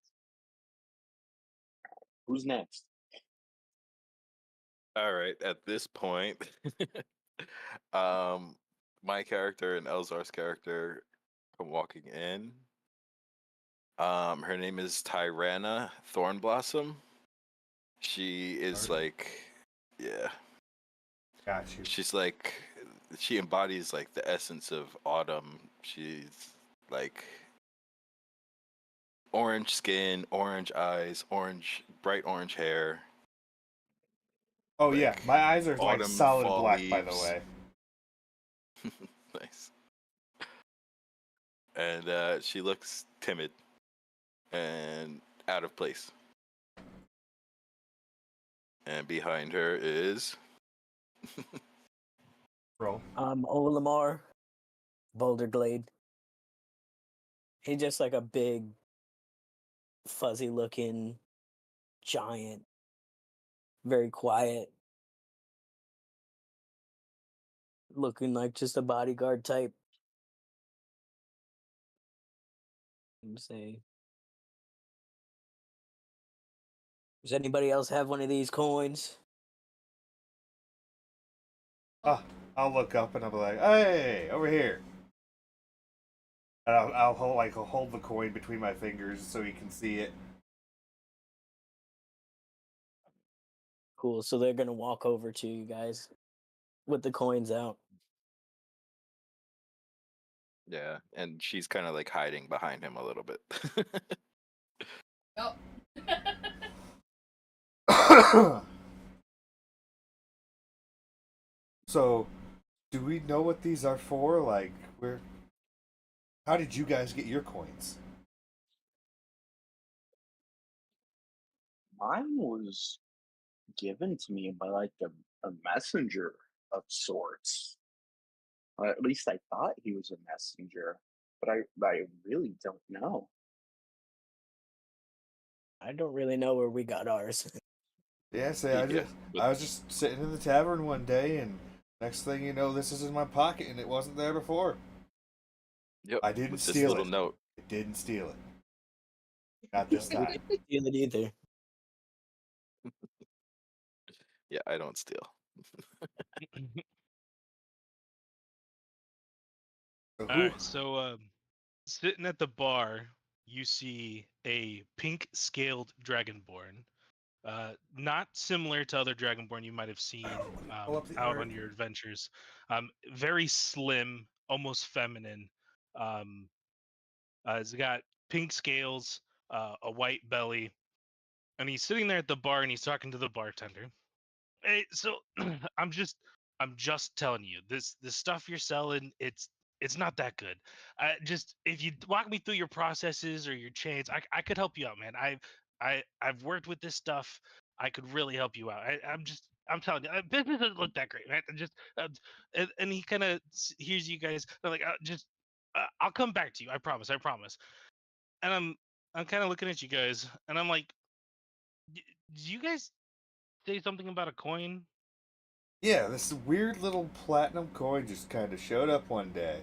Who's next? All right. At this point, my character and Elzar's character come walking in. Her name is Tyrana Thornblossom. She is like, yeah, Got you. she's like, she embodies like the essence of autumn. She's like orange skin, orange eyes, bright orange hair. Oh yeah, like, my eyes are like autumn, solid fall black, by the leaves. way. Nice. And she looks timid, and out of place. And behind her is Roll. Olimar, Boulder Glade. He's just like a big, fuzzy-looking giant. Very quiet. Looking like just a bodyguard type. Let me see. Does anybody else have one of these coins? I'll look up and I'll be like, "Hey, over here!" And I'll hold the coin between my fingers so he can see it. Cool. So they're gonna walk over to you guys with the coins out. yeah, and she's kind of like hiding behind him a little bit. Oh. So, do we know what these are for? Like, how did you guys get your coins? Mine was given to me by like a messenger of sorts. At least I thought he was a messenger, but I really don't know. I don't really know where we got ours. Yeah, Yeah, but I was just sitting in the tavern one day, and next thing you know, this is in my pocket, and it wasn't there before. yep, I didn't with this steal little it. note. I didn't steal it. Not this I time. didn't steal it either. Yeah, I don't steal. So All right, so sitting at the bar, you see a pink-scaled dragonborn. Not similar to other dragonborn you might have seen Pull up the out earth. on your adventures. Very slim, almost feminine. He's got pink scales, a white belly, and he's sitting there at the bar and he's talking to the bartender. Hey, so I'm just telling you, this stuff you're selling, it's not that good. Just if you walk me through your processes or your chains, I could help you out, man. I've worked with this stuff. I could really help you out. I'm telling you, business doesn't look that great, man. And he kind of hears you guys. They're like, I'll come back to you. I promise. I promise. And I'm kind of looking at you guys, and I'm like, "D- did you guys say something about a coin? Yeah, this weird little platinum coin just kind of showed up one day.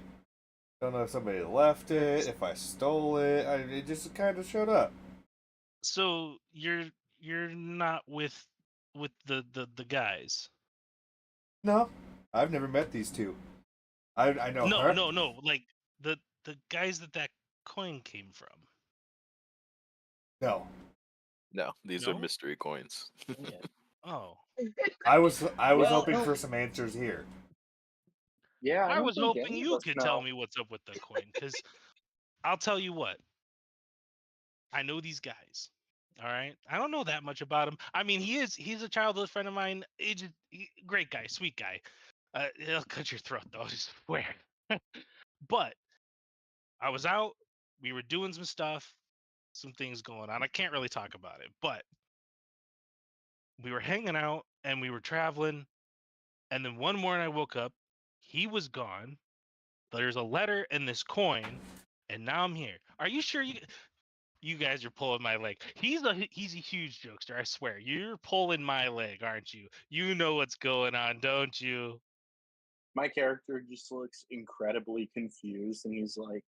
Don't know if somebody left it, if I stole it. It just kind of showed up. So you're not with the guys. No, I've never met these two. I know No, her. no, no. Like the guys that coin came from. No, No, these are No. mystery coins. Yeah. Oh, I was Well, hoping for some answers here. Yeah, I I don't was think hoping any of you us could tell know. me what's up with the coin, because I'll tell you what. I know these guys. All right. I don't know that much about him. I mean, he's a childhood friend of mine. Great guy, sweet guy. He'll cut your throat though. I swear. But I was out. We were doing some stuff, some things going on. I can't really talk about it, but we were hanging out and we were traveling. And then one morning I woke up. He was gone. There's a letter and this coin, and now I'm here. Are you sure you guys are pulling my leg? He's a huge jokester. I swear. You're pulling my leg, aren't you? You know what's going on, don't you? My character just looks incredibly confused, and he's like,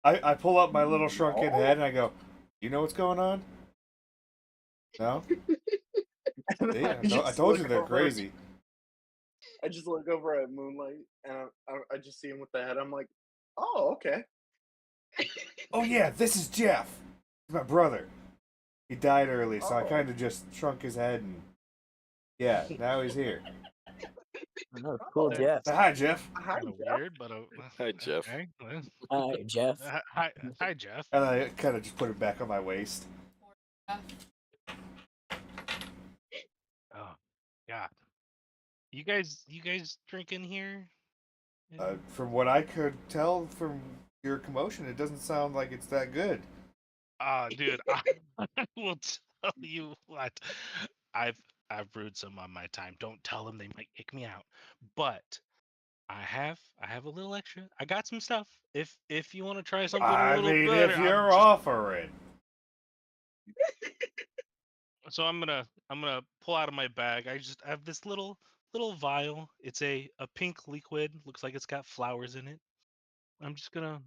I pull up my little shrunken "No." head and I go, "You know what's going on? No? And See, I I just told you look they're over. crazy." I just look over at Moonlight, and I just see him with the head. I'm like, "Oh, okay." Oh yeah, this is Jeff. He's my brother. He died early, so I Oh. kind of just shrunk his head and yeah, now he's here. Oh, cool, Oh. Jeff. Say hi, Jeff. Hi, Kind of Jeff. weird, but Hi, Jeff. okay. Well, Hi, Jeff. hi, Jeff. And I kind of just put it back on my waist. Oh, God. You guys drinking here? From what I could tell from your commotion, it doesn't sound like it's that good. Dude, I will tell you what. I've brewed some on my time. Don't tell them, they might kick me out. But I have a little extra. I got some stuff. If you want to try something a I little mean, better, if you're offering. So I'm gonna pull out of my bag. I have this little vial. It's a pink liquid. Looks like it's got flowers in it. I'm just gonna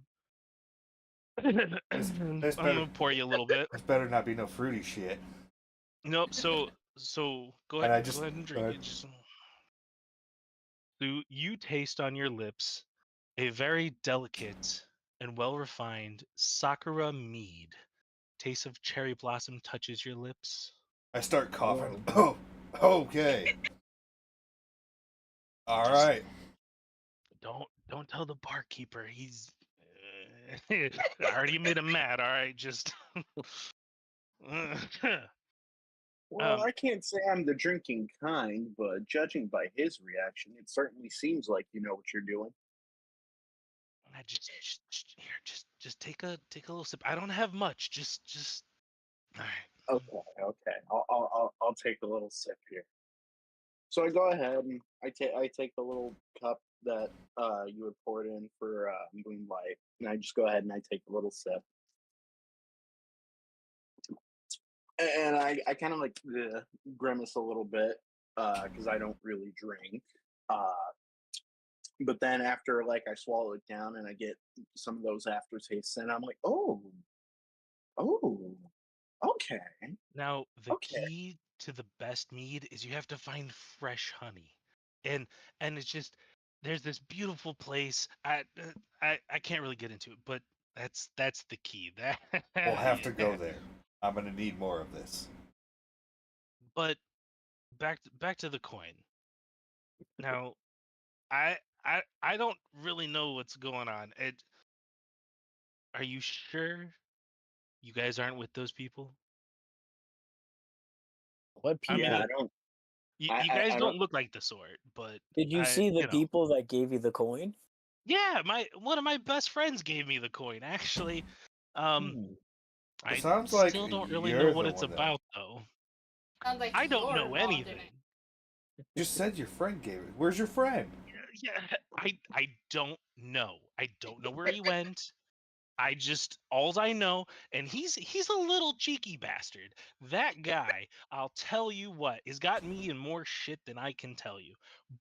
This I'm better, gonna pour you a little bit. this better not be no fruity shit. Nope. So go And I ahead, just go ahead and go drink ahead. it. Just so you taste on your lips a very delicate and well refined Sakura mead. Taste of cherry blossom touches your lips. I start coughing. Oh. Oh, okay. All Just right. don't tell the barkeeper. He's I already made him mad. All right, just Well, I can't say I'm the drinking kind, but judging by his reaction, it certainly seems like you know what you're doing. I here, just take a little sip. I don't have much. Just. All right. Okay. I'll take a little sip here. So I go ahead and I take the little cup that you had poured in for Moonlight, and I just go ahead and I take a little sip, and I kind of like grimace a little bit because I don't really drink. But then after like I swallow it down and I get some of those aftertastes, and I'm like, oh, okay, Now the okay. key to the best mead is you have to find fresh honey, and it's just there's this beautiful place. I can't really get into it, but that's the key. That We'll have to yeah. go there. I'm gonna need more of this. But back to the coin. Now, I don't really know what's going on. Are you sure you guys aren't with those people? What I people? mean, Yeah, I don't. you guys I don't don't. look like the sort, but Did you see the you know, people that gave you the coin? yeah, one of my best friends gave me the coin. Actually, um, Hmm. It I sounds like still don't really know you're what the it's one that about, though. Sounds like I don't you're know involved in anything. it. just said your friend gave it. Where's your friend? Yeah, I don't know. I don't know where he went. I just alls I know, and he's a little cheeky bastard. That guy, I'll tell you what, has got me in more shit than I can tell you.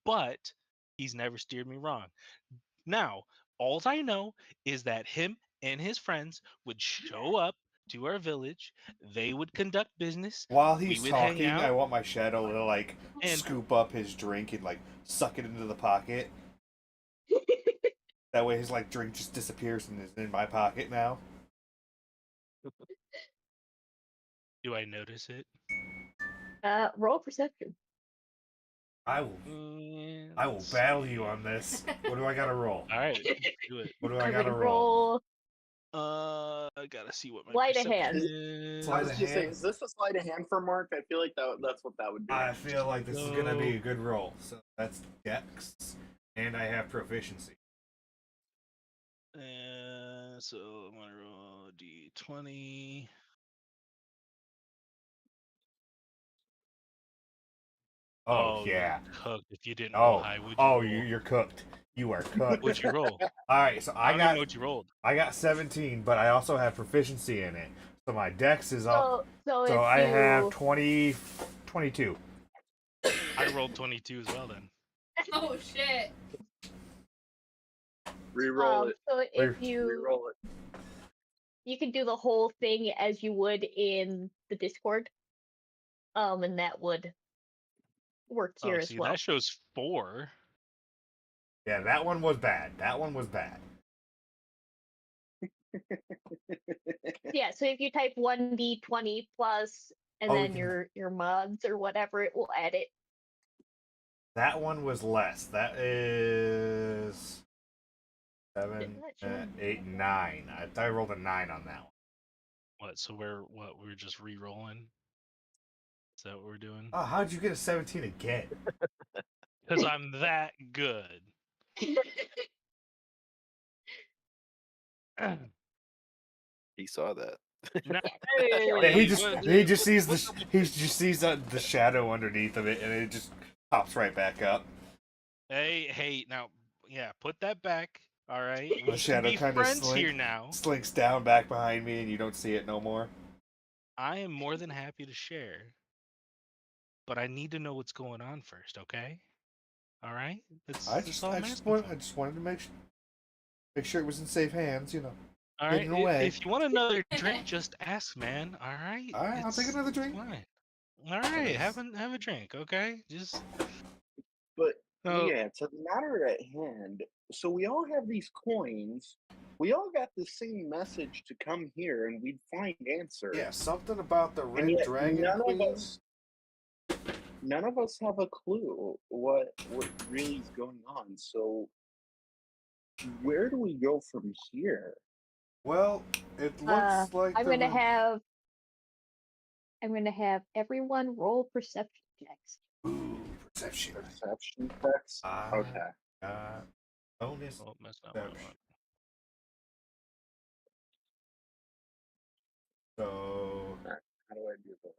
But he's never steered me wrong. Now, alls I know is that him and his friends would show up to our village. They would conduct business. While We he's would hang talking, I out, want my shadow to like and scoop up his drink and like suck it into the pocket. That way his like drink just disappears and is in my pocket now. do I notice it? Roll perception. I will Let's battle you see. on this. What do I gotta roll? All right, do it. What do I I gotta would roll? roll I gotta see what my sleight of perception hand. is. I Sleight was of just saying, hand? is this a sleight of hand for Mark? I feel like that's what that would be. I feel like this is gonna be So- a good roll. So that's Dex, and I have proficiency. So I'm gonna roll a d20. Oh You're yeah. cooked if you didn't roll Oh high. Would you oh, roll? you're cooked. You are cooked. Would you roll? All right, so I don't even know what you rolled. I got 17, but I also have proficiency in it. So my Dex is up. So So if I have you 22. I rolled 22 as well then. Oh shit. Reroll it. so if Reroll it. you can do the whole thing as you would in the Discord. And that would work here as See, well. that shows 4. Yeah, that one was bad. That one was bad. Yeah, so if you type 1d20 plus and Oh, we then can- your mods or whatever, it will add it. That one was less. That is 7, Didn't that show? 8, 9. I rolled a 9 on that one. What? So we're just re-rolling? Is that what we're doing? Oh, how'd you get a 17 again? Because I'm that good. He saw that. No, Yeah, he hey, just sees the shadow underneath of it, and it just pops right back up. hey, now, yeah, put that back. All right, we The can shadow be kind of friends here now. slinks down back behind me, and you don't see it no more. I am more than happy to share, but I need to know what's going on first, okay? All right, that's all I'm asking for. I just wanted to make sure it was in safe hands, you know. All right, Hidden away. if you want another drink, just ask, man. All right, All right, I'll take another drink. Fine. All right, have a drink, okay? Just But no. yeah, to the matter at hand. So we all have these coins. We all got the same message to come here, and we'd find answers. Yeah, something about the And Red yet Dragon Queen. none of us have a clue what really is going on. So where do we go from here? Well, it looks like I'm gonna have everyone roll perception checks. Ooh, perception. Perception checks. Okay. Bonus. Oh, that's not what I perception. want. So How do I do this?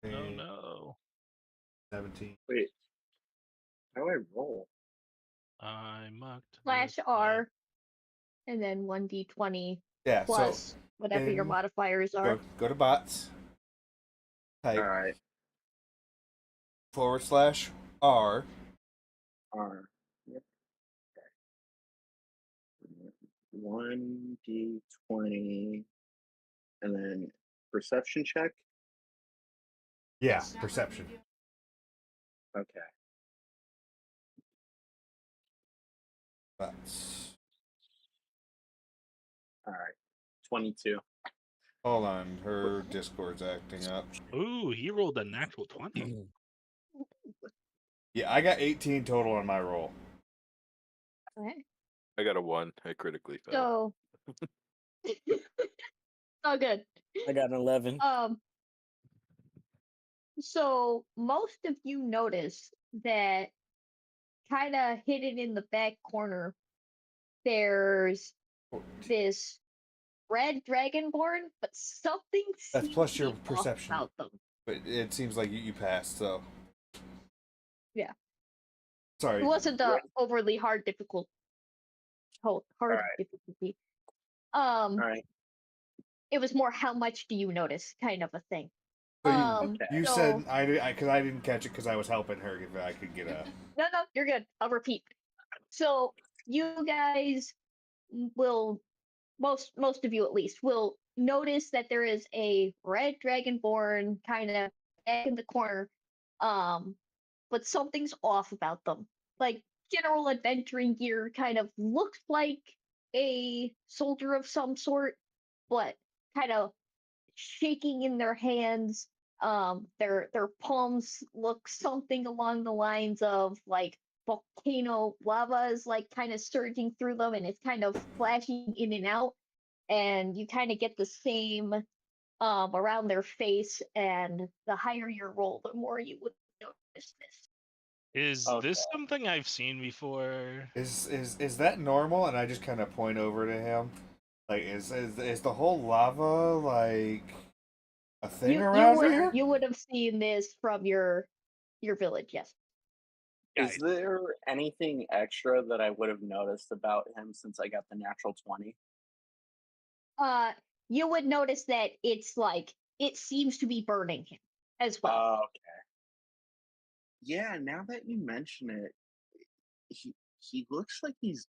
Oh no. 17. Wait. How do I roll? I mucked. Slash That's R, and then 1d20 Yeah, plus whatever your in- modifiers are. go to bots. Type All right. /R. R. Yep. 1d20, and then perception check. Yeah, perception. Okay. Bots. All right. 22. Hold on, her Discord's acting up. Ooh, he rolled a natural 20. Yeah, I got 18 total on my roll. Okay. I got a 1. I critically failed. So, oh good. I got an 11. So most of you notice that kind of hidden in the back corner, there's this red dragonborn, but something That's seems plus to your be off perception. about them. But it seems like you passed, so. Yeah. Sorry. It wasn't a overly hard difficulty. Difficulty. All right. It was more how much do you notice kind of a thing. So you so- said because I didn't catch it because I was helping her if I could get a. No, you're good. I'll repeat. So you guys will most of you at least will notice that there is a red dragonborn kind of back in the corner, but something's off about them. Like general adventuring gear, kind of looks like a soldier of some sort, but kind of shaking in their hands. Their palms look something along the lines of like volcano lava is like kind of surging through them, and it's kind of flashing in and out. And you kind of get the same around their face. And the higher your roll, the more you would notice this. Is this something I've seen before? Is that normal? And I just kind of point over to him. Like, is the whole lava like a thing around here? You would have seen this from your village, yes. Is there anything extra that I would have noticed about him since I got the natural 20? You would notice that it's like it seems to be burning him as well. Okay. Yeah, now that you mention it, he looks like he's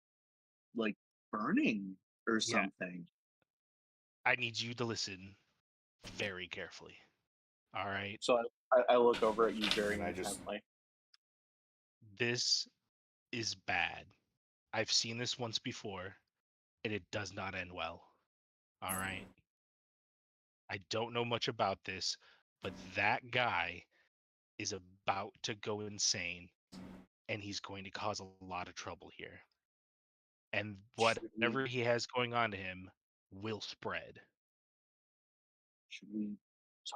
like burning or something. I need you to listen very carefully. All right. So I look over at you very intently. This is bad. I've seen this once before, and it does not end well. All right. I don't know much about this, but that guy is about to go insane, and he's going to cause a lot of trouble here. And whatever he has going on to him will spread. Should we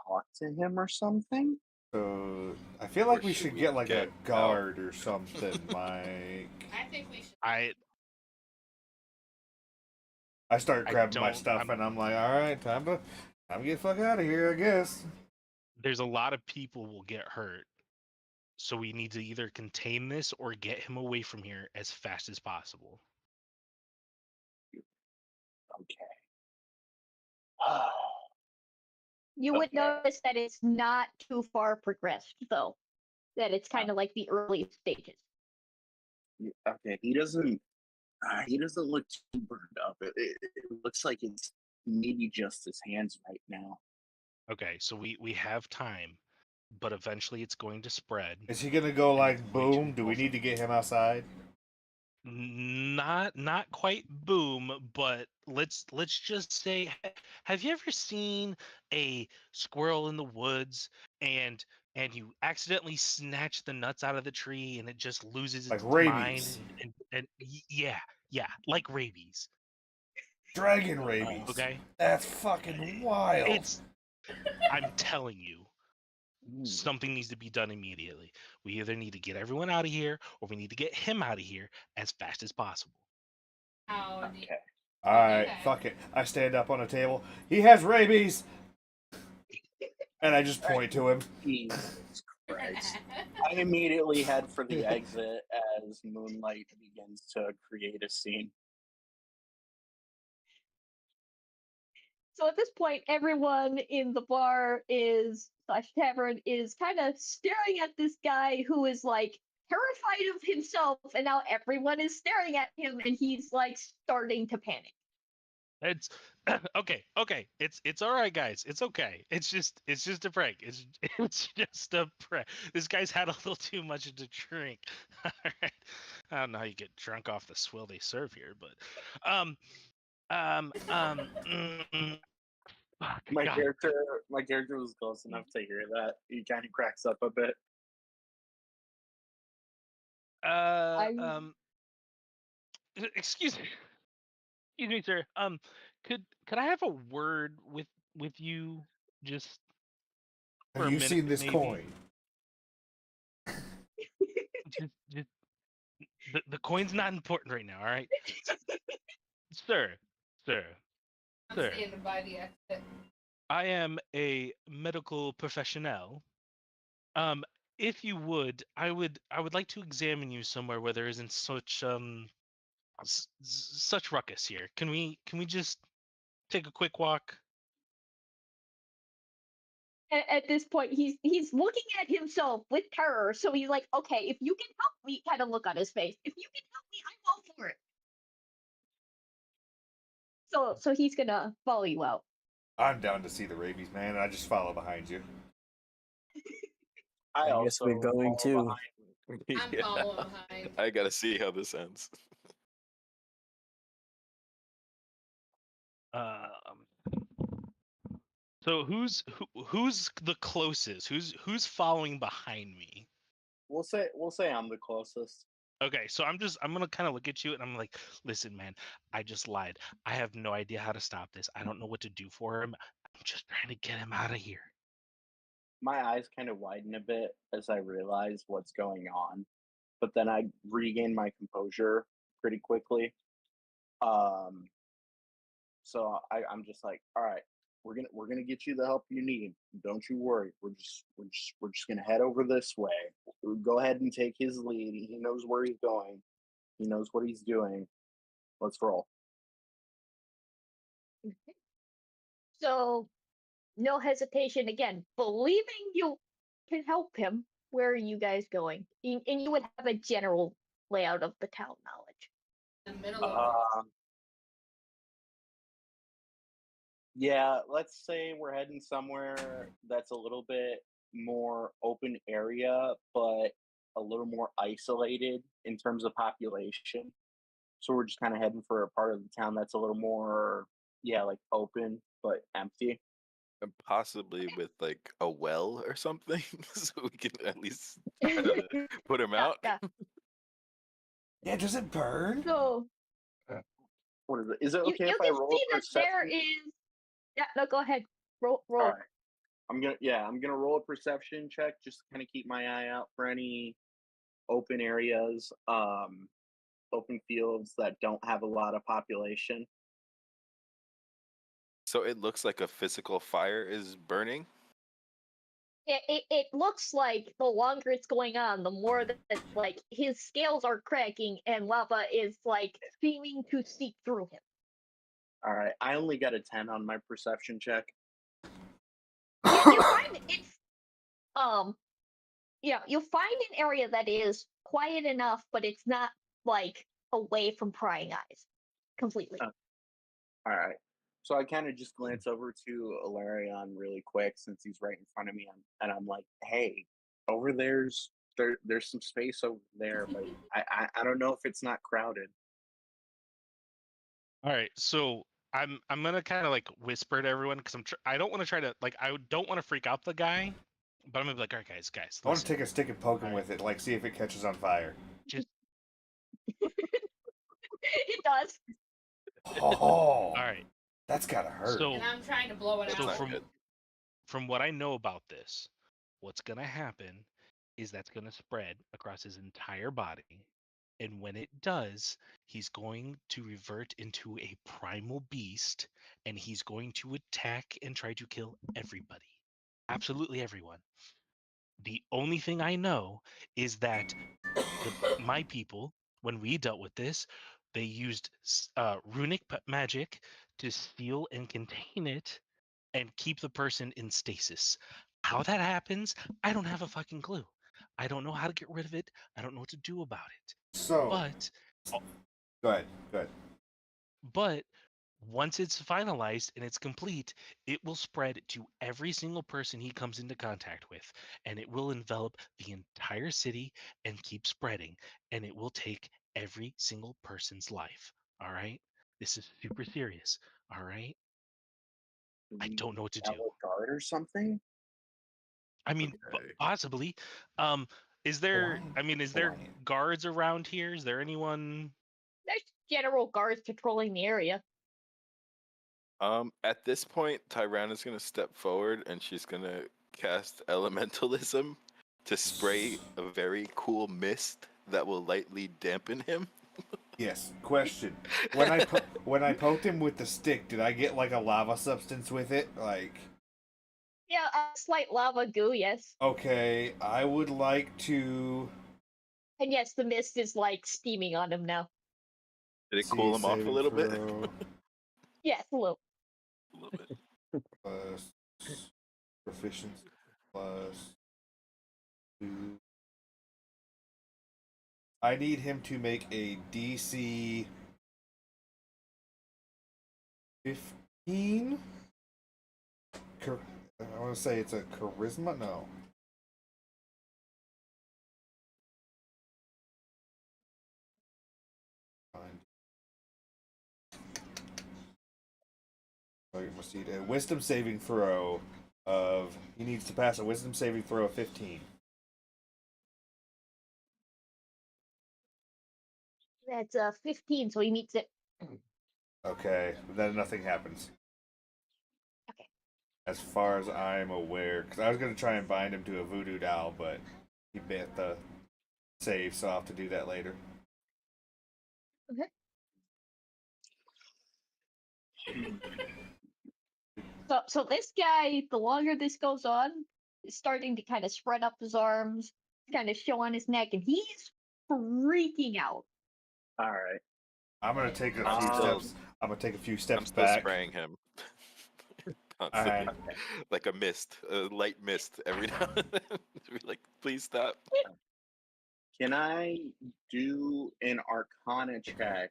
talk to him or something? So I feel like we should get like a guard or something. Like I think we should. I start I grabbing my don't. stuff, and I'm like, all right, time to get the fuck out of here, I guess. There's a lot of people will get hurt, so we need to either contain this or get him away from here as fast as possible. Okay. You would Okay. notice that it's not too far progressed, though. That it's kind of like the early stages. Okay. He doesn't look too burned up. It looks like it's maybe just his hands right now. Okay, so we have time, but eventually it's going to spread. Is he gonna go And like it's going to boom? Do we over- need to get him outside? Not quite boom, but let's just say, have you ever seen a squirrel in the woods and you accidentally snatch the nuts out of the tree and it just loses Like its mind rabies. yeah, like rabies. Dragon rabies. Okay, That's fucking wild. I'm telling you, something needs to be done immediately. We either need to get everyone out of here or we need to get him out of here as fast as possible. How do you- Okay. Alright, Okay. fuck it. I stand up on a table. He has rabies! And I just point to him. Jesus Christ. I immediately head for the exit as moonlight begins to create a scene. So at this point, everyone in the bar is / tavern is kind of staring at this guy who is like terrified of himself, and now everyone is staring at him, and he's like starting to panic. It's okay. It's all right, guys. It's okay. It's just a prank. It's just a prank. This guy's had a little too much to drink. All right. I don't know how you get drunk off the swill they serve here, but fuck, My God. character was close enough to hear that. He kind of cracks up a bit. Excuse me. Excuse me, sir. Could I have a word with you just for Have a you minute, seen this maybe? coin? Just the coin's not important right now, all right? Sir, sir, I'm sir. standing by the exit. I am a medical professional. If you would, I would like to examine you somewhere where there isn't such such ruckus here. Can we just take a quick walk? At this point, he's looking at himself with terror. So he's like, "Okay, if you can help me," kind of look on his face. "If you can help me, I'm all for it." So he's gonna follow you out. I'm down to see the rabies, man, and I just follow behind you. I guess also we're going follow to. I'm following behind. I gotta see how this ends. So who's the closest? Who's following behind me? We'll say I'm the closest. Okay, so I'm gonna kind of look at you and I'm like, listen, man, I just lied. I have no idea how to stop this. I don't know what to do for him. I'm just trying to get him out of here. My eyes kind of widen a bit as I realize what's going on, but then I regain my composure pretty quickly. So I'm just like, all right, we're gonna get you the help you need. Don't you worry. We're just gonna head over this way. Go ahead and take his lead. He knows where he's going. He knows what he's doing. Let's roll. So no hesitation again, believing you can help him. Where are you guys going? And you would have a general layout of the town knowledge. In the middle of it. Yeah, let's say we're heading somewhere that's a little bit more open area, but a little more isolated in terms of population. So we're just kind of heading for a part of the town that's a little more, yeah, like open but empty. And possibly with like a well or something, so we can at least try to put him out. Yeah. Yeah, does it burn? So What is it? Is it you okay if I can roll see a that there perception? is. Yeah, no, go ahead. Roll. All right. I'm gonna roll a perception check just to kind of keep my eye out for any open areas, open fields that don't have a lot of population. So it looks like a physical fire is burning. It looks like the longer it's going on, the more that like his scales are cracking and lava is like seeming to seep through him. All right, I only got a 10 on my perception check. You find it's you'll find an area that is quiet enough, but it's not like away from prying eyes completely. All right. So I kind of just glance over to Alarion really quick since he's right in front of me, and I'm like, "Hey, over there's some space over there, but I don't know if it's not crowded." All right, so I'm gonna kind of like whisper to everyone because I don't want to try to like I don't want to freak out the guy, but I'm gonna be like, all right, guys, I want to listen, take a stick and poke him Alright. with it, like see if it catches on fire. just It does. Oh, all right. that's gotta hurt. So And I'm trying to blow it That's so not out. good. from what I know about this, what's gonna happen is that's gonna spread across his entire body, and when it does, he's going to revert into a primal beast, and he's going to attack and try to kill everybody, absolutely everyone. The only thing I know is that my people, when we dealt with this, they used runic magic to seal and contain it and keep the person in stasis. How that happens, I don't have a fucking clue. I don't know how to get rid of it. I don't know what to do about it. So, But go ahead. Go ahead. but once it's finalized and it's complete, it will spread to every single person he comes into contact with, and it will envelop the entire city and keep spreading, and it will take every single person's life. All right? This is super serious. All right? Do I we don't know what to have do. a guard or something? I mean, Okay. possibly. Is there? Blind. I mean, is there Blind. guards around here? Is there anyone? There's general guards patrolling the area. At this point, Tyrana's gonna step forward and she's gonna cast elementalism to spray a very cool mist that will lightly dampen him. Yes. Question: when I poked him with the stick, did I get like a lava substance with it? Like, Yeah, a slight lava goo, yes. okay, I would like to. And yes, the mist is like steaming on him now. Did it see cool him off a saving little bit? throw Yes, a little. A little bit. plus proficiency plus 2. I need him to make a DC 15. I want to say it's a charisma. No. Fine. I must need a wisdom saving throw of. He needs to pass a wisdom saving throw of 15. That's 15, so he meets it. Okay, then nothing happens. Okay. As far as I'm aware, because I was going to try and bind him to a voodoo doll, but he bit the save, so I'll have to do that later. Okay. So this guy, the longer this goes on, is starting to kind of spread up his arms, kind of show on his neck, and he's freaking out. All right. I'm going to take a I'm few still- steps. I'm going to take a few I'm steps still back. spraying him. Alright. Constantly. Like a mist, a light mist every now and then. To be like, please stop. Can I do an Arcana check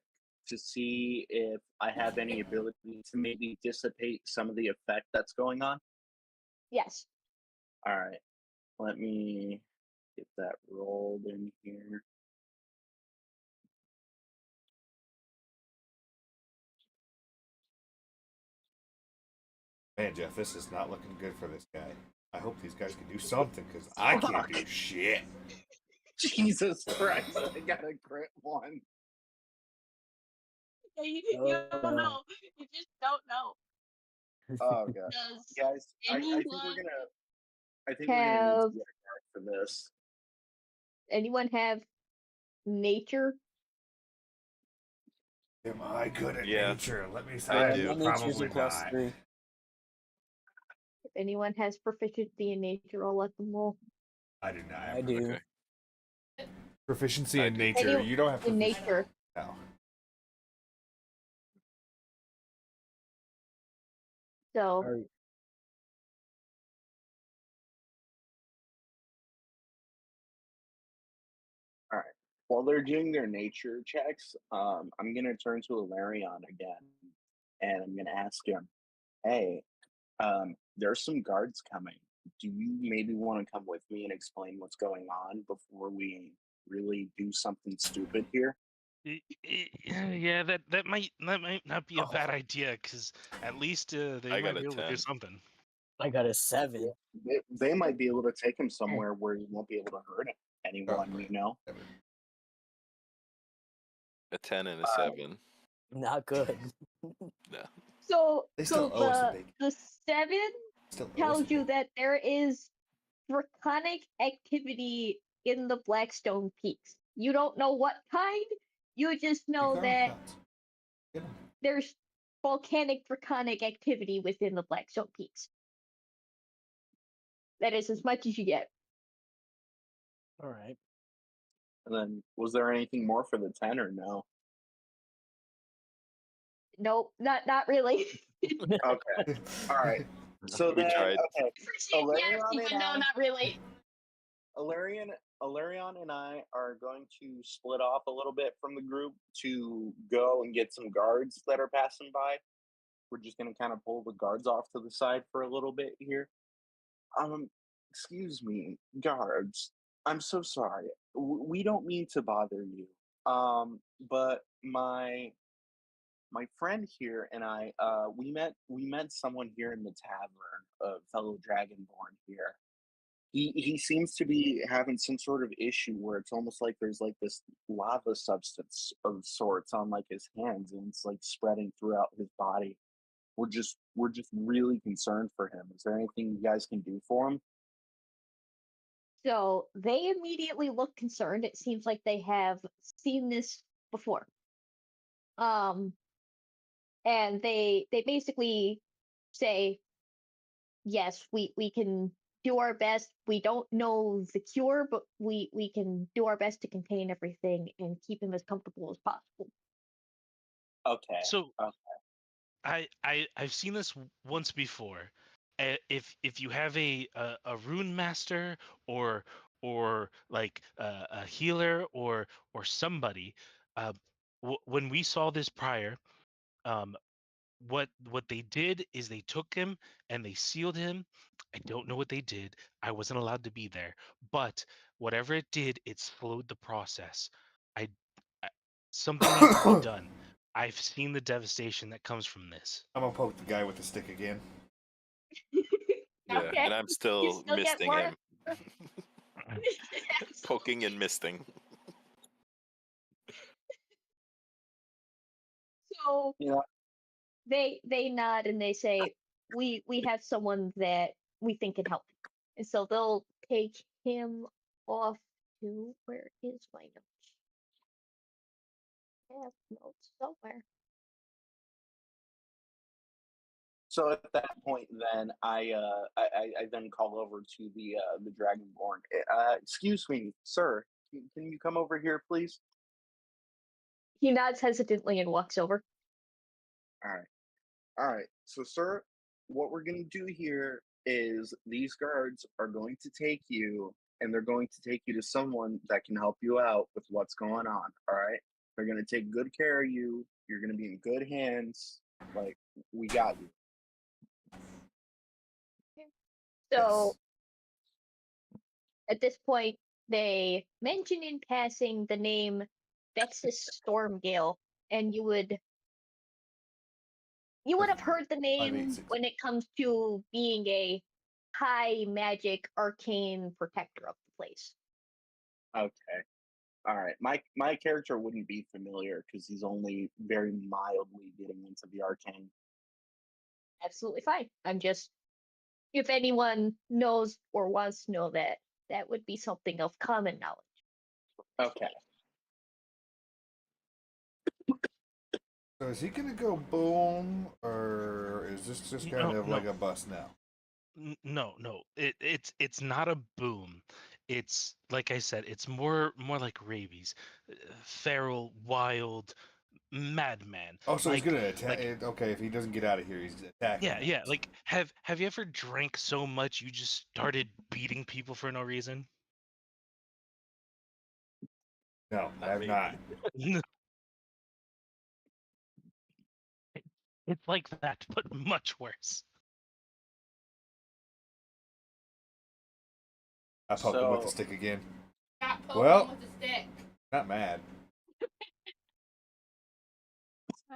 to see if I have any ability to maybe dissipate some of the effect that's going on? Yes. All right. Let me get that rolled in here. Man, Jeff, this is not looking good for this guy. I hope these guys can do something, because I can't do Fuck. shit. Jesus Christ, I got a crit one. You Oh, don't no. know. You just don't know. Oh god. Does Guys, I think we're anyone gonna need have to get a card for this. anyone have nature? Am I good at Yeah, nature? Let me say I I'm do. My nature's probably a plus not. 3. anyone has proficiency in nature, I'll let them roll. I do not. I do. Okay. Proficiency I in do. nature. You don't have in proficiency. nature. No. So Are- All right. While they're doing their nature checks, I'm gonna turn to Alarion again, and I'm gonna ask him, "Hey, there's some guards coming. Do you maybe want to come with me and explain what's going on before we really do something stupid here?" Yeah, that might not be a bad idea because at least they I got might a be able to 10. do something. I got a 7. Yeah, they might be able to take him somewhere where he won't be able to hurt anyone. Probably. You know. A 10 and a Uh, 7. Not good. No. so They still owe us a big. the 7 Still owe us a tells you big. that there is draconic activity in the Blackstone Peaks. You don't know what kind. You just know that there's volcanic draconic activity within the Blackstone Peaks. That is as much as you get. All right. And then, was there anything more for the 10 or no? Nope, not really. Okay. All right. So We then, tried. okay. Yes, Alarion but and no, I- not really. Alarion and I are going to split off a little bit from the group to go and get some guards that are passing by. We're just going to kind of pull the guards off to the side for a little bit here. Excuse me, guards. I'm so sorry. We don't mean to bother you. But my friend here and I, we met someone here in the tavern, a fellow dragonborn here. He seems to be having some sort of issue where it's almost like there's like this lava substance of sorts on like his hands, and it's like spreading throughout his body. We're just really concerned for him. Is there anything you guys can do for him? So they immediately look concerned. It seems like they have seen this before. And they basically say, yes, we can do our best. We don't know the cure, but we can do our best to contain everything and keep him as comfortable as possible. Okay. So Okay. I've seen this once before. If you have a rune master or like a healer or somebody, when we saw this prior, um, what they did is they took him and they sealed him. I don't know what they did. I wasn't allowed to be there, but whatever it did, it slowed the process. I, I something needs to be done. I've seen the devastation that comes from this. I'm gonna poke the guy with the stick again. Yeah, Okay. and I'm still still get misting more- him. Poking and misting. So Yeah. they nod and they say, we have someone that we think can help. And so they'll take him off to, where is my notes? I have notes somewhere. So at that point, then I then call over to the dragonborn. Excuse me, sir. Can you come over here, please? He nods hesitantly and walks over. All right. So, sir, what we're gonna do here is these guards are going to take you, and they're going to take you to someone that can help you out with what's going on. All right. They're gonna take good care of you. You're gonna be in good hands. Like, we got you. So at this point, they mention in passing the name Vexus Stormgale, and you would have heard the name 586. when it comes to being a high magic arcane protector of the place. Okay. All right. My character wouldn't be familiar because he's only very mildly getting into the arcane. Absolutely fine. I'm just, if anyone knows or wants to know that, that would be something of common knowledge. Okay. So is he gonna go boom, or is this just kind of like a bust now? No, no. It's not a boom. It's like I said, it's more like rabies. Feral, wild, madman. Oh, so he's Like gonna attack. Okay, if he doesn't get out of here, he's attacking. yeah, yeah. Like have you ever drank so much you just started beating people for no reason? No, I have not. It's like that, but much worse. I poked him with the So stick again. Got poked Well- with a stick. Not mad.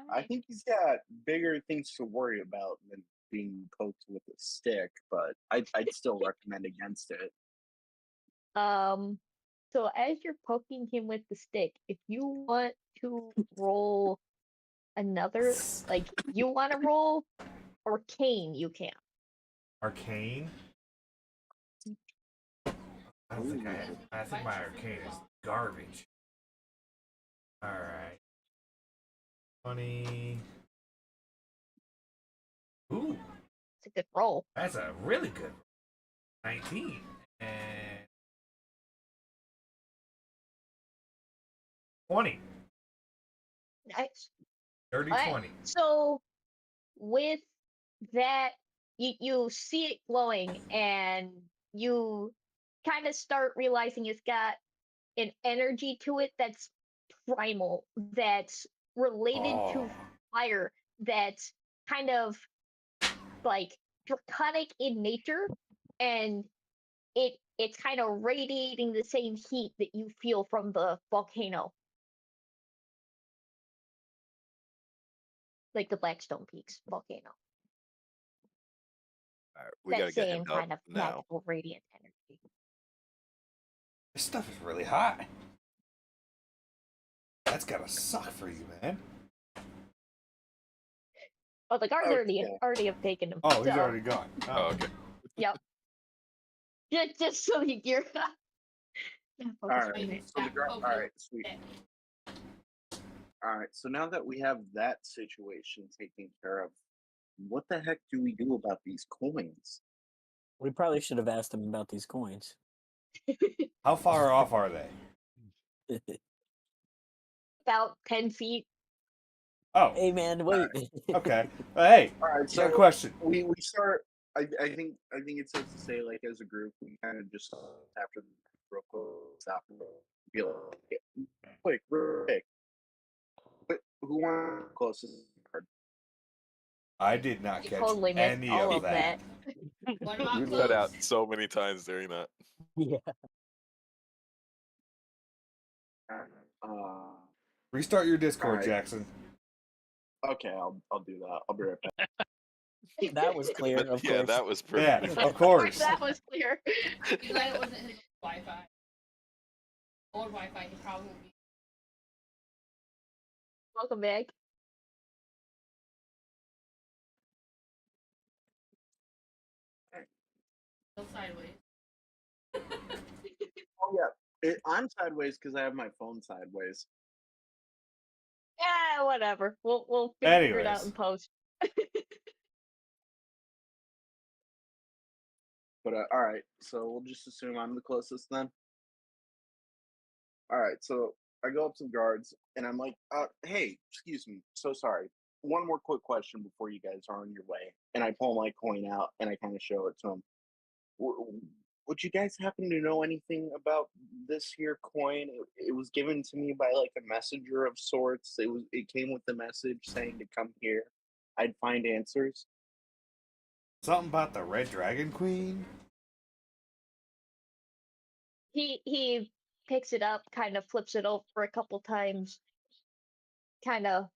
I think he's got bigger things to worry about than being poked with a stick, but I'd still recommend against it. So as you're poking him with the stick, if you want to roll another, like you want to roll arcane, you can. Arcane? I don't think I think my arcane is garbage. Alright. 20. Ooh, It's a good roll. that's a really good 19. And 20. Nice. Dirty Alright, 20. So with that, you see it glowing, and you kind of start realizing it's got an energy to it that's primal, that's related to Oh. fire, that's kind of like draconic in nature, and it's kind of radiating the same heat that you feel from the volcano, like the Blackstone Peaks volcano. All right, we That gotta get same him up kind of now. magical radiant energy. This stuff is really hot. That's gotta suck for you, man. Oh, the guards Okay. already have taken him. Oh, he's so, already gone. Oh, okay. Yep. Just so you're. All Focus right. on it. So the all right, sweet. Stick. All right. So now that we have that situation taken care of, what the heck do we do about these coins? We probably should have asked him about these coins. How far off are they? About 10 feet. Oh, Hey man, wait. okay. Hey, All right. I got a So question. we start. I think it's safe to say, like, as a group, we kind of just after the real quick stop and be like, quick, real quick. Who wants closest card? I did not I catch totally missed any all of of that. that. What about You close? cut out so many times during that. Yeah. Uh, Restart your Discord, Alright. Jackson. okay, I'll do that. I'll be right back. That was clear, of Yeah, course. that was Yeah, perfect. of course. That was clear. He's glad it wasn't his Wi-Fi. Old Wi-Fi, he probably be Welcome back. still sideways. Oh yeah, I'm sideways because I have my phone sideways. Yeah, whatever. We'll figure it out Anyways. in post. But all right, so we'll just assume I'm the closest then. All right, so I go up to the guards and I'm like, "Hey, excuse me, so sorry. One more quick question before you guys are on your way." And I pull my coin out and I kind of show it to them. Would you guys happen to know anything about this here coin? It was given to me by like a messenger of sorts. It came with a message saying to come here. I'd find answers. Something about the Red Dragon Queen? He picks it up, kind of flips it over a couple times, kind of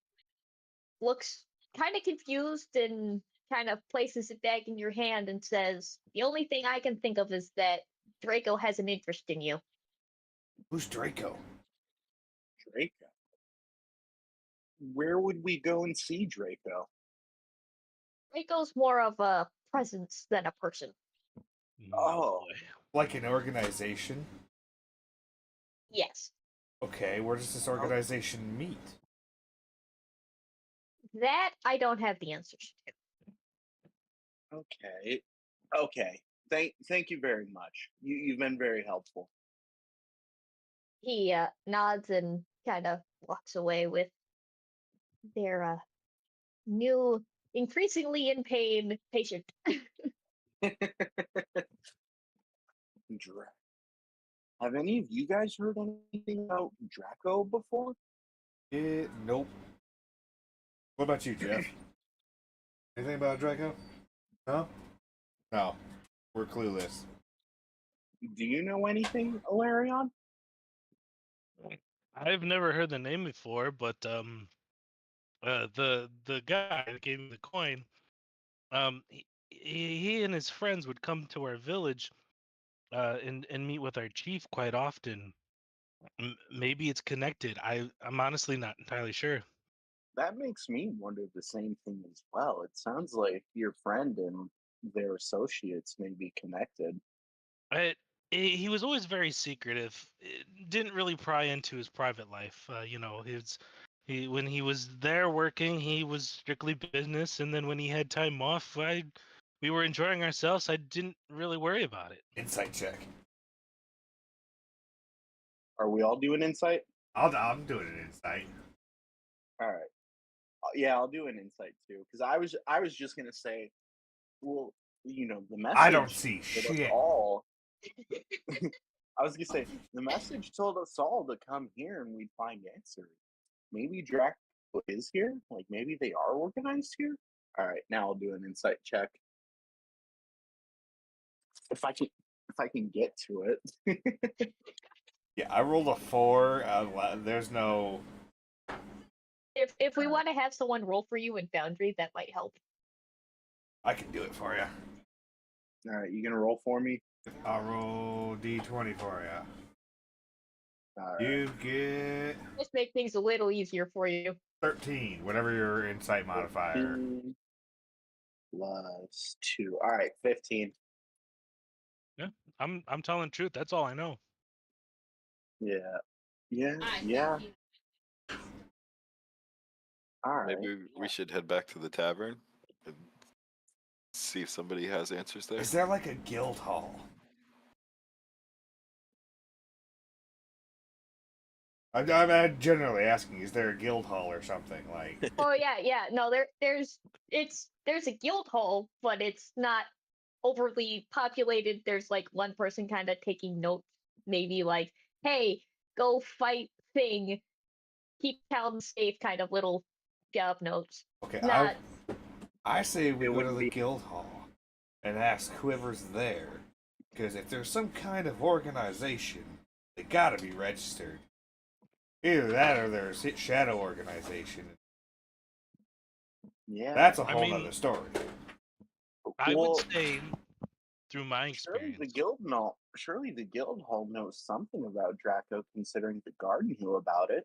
looks kind of confused, and kind of places it back in your hand and says, "The only thing I can think of is that Draco has an interest in you." Who's Draco? Draco. Where would we go and see Draco? Draco's more of a presence than a person. Oh. boy. Like an organization? Yes. Okay, where does this organization meet? That I don't have the answers to. Okay. Okay. Thank you very much. You've been very helpful. He nods and kind of walks away with their new, increasingly in pain patient. Have any of you guys heard anything about Draco before? Nope. What about you, Jeff? Anything about Draco? No? No. We're clueless. Do you know anything, Alarion? I've never heard the name before, but the guy that gave me the coin, he and his friends would come to our village, and meet with our chief quite often. Maybe it's connected. I'm honestly not entirely sure. That makes me wonder the same thing as well. It sounds like your friend and their associates may be connected. I, he was always very secretive. Didn't really pry into his private life. You know, when he was there working, he was strictly business, and then when he had time off, we were enjoying ourselves. I didn't really worry about it. Insight check. Are we all doing insight? I'm doing an insight. All right. Yeah, I'll do an insight too, because I was just gonna say, well, the message. I don't see told us shit. all. I was gonna say the message told us all to come here and we'd find answers. Maybe Draco is here. Like maybe they are organized here. All right, now I'll do an insight check. If I can get to it. Yeah, I rolled a 4. There's no. If we want to have someone roll for you in Foundry, that might help. I can do it for you. All right, you gonna roll for me? I'll roll D20 for you. All right. You get Just make things a little easier for you. 13, whatever your insight modifier. 15 plus 2. All right, 15. Yeah, I'm telling the truth. That's all I know. Yeah. Yeah. I Yeah. think All right. Maybe we should head back to the tavern and see if somebody has answers there. Is there like a guild hall? I'm generally asking, is there a guild hall or something like? Oh yeah. No, there's a guild hall, but it's not overly populated. There's like one person kind of taking notes, maybe like, hey, go fight thing, keep town safe, kind of little gov notes. Okay, Not I say we It go to wouldn't the be- guild hall and ask whoever's there, because if there's some kind of organization, they gotta be registered. Either that or there's shadow organization. Yeah. That's a I whole mean, nother story. I Well, would say, through my surely experience, surely the guild hall knows something about Draco, considering the guard knew about it.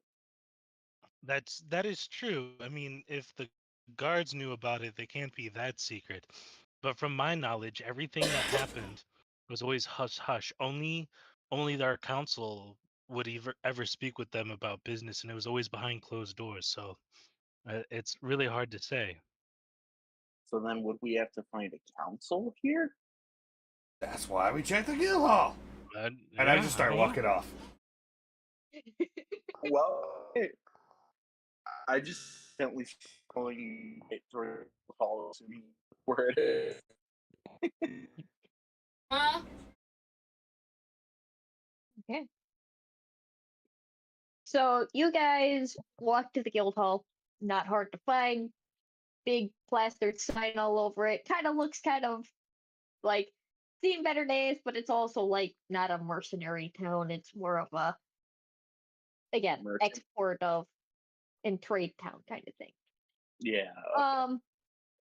that is true. I mean, if the guards knew about it, they can't be that secret. But from my knowledge, everything that happened was always hush hush. Only our council would ever speak with them about business, and it was always behind closed doors. So it's really hard to say. So then, would we have to find a council here? That's why we check the guild hall. And I just start don't know. walking off. Well, I just simply going toward the hall, assuming where it is. Huh? okay. So you guys walk to the guild hall. Not hard to find. Big plastered sign all over it. Kind of looks kind of like seen better days, but it's also like not a mercenary town. It's more of a again Merchant. export of and trade town kind of thing. Yeah. A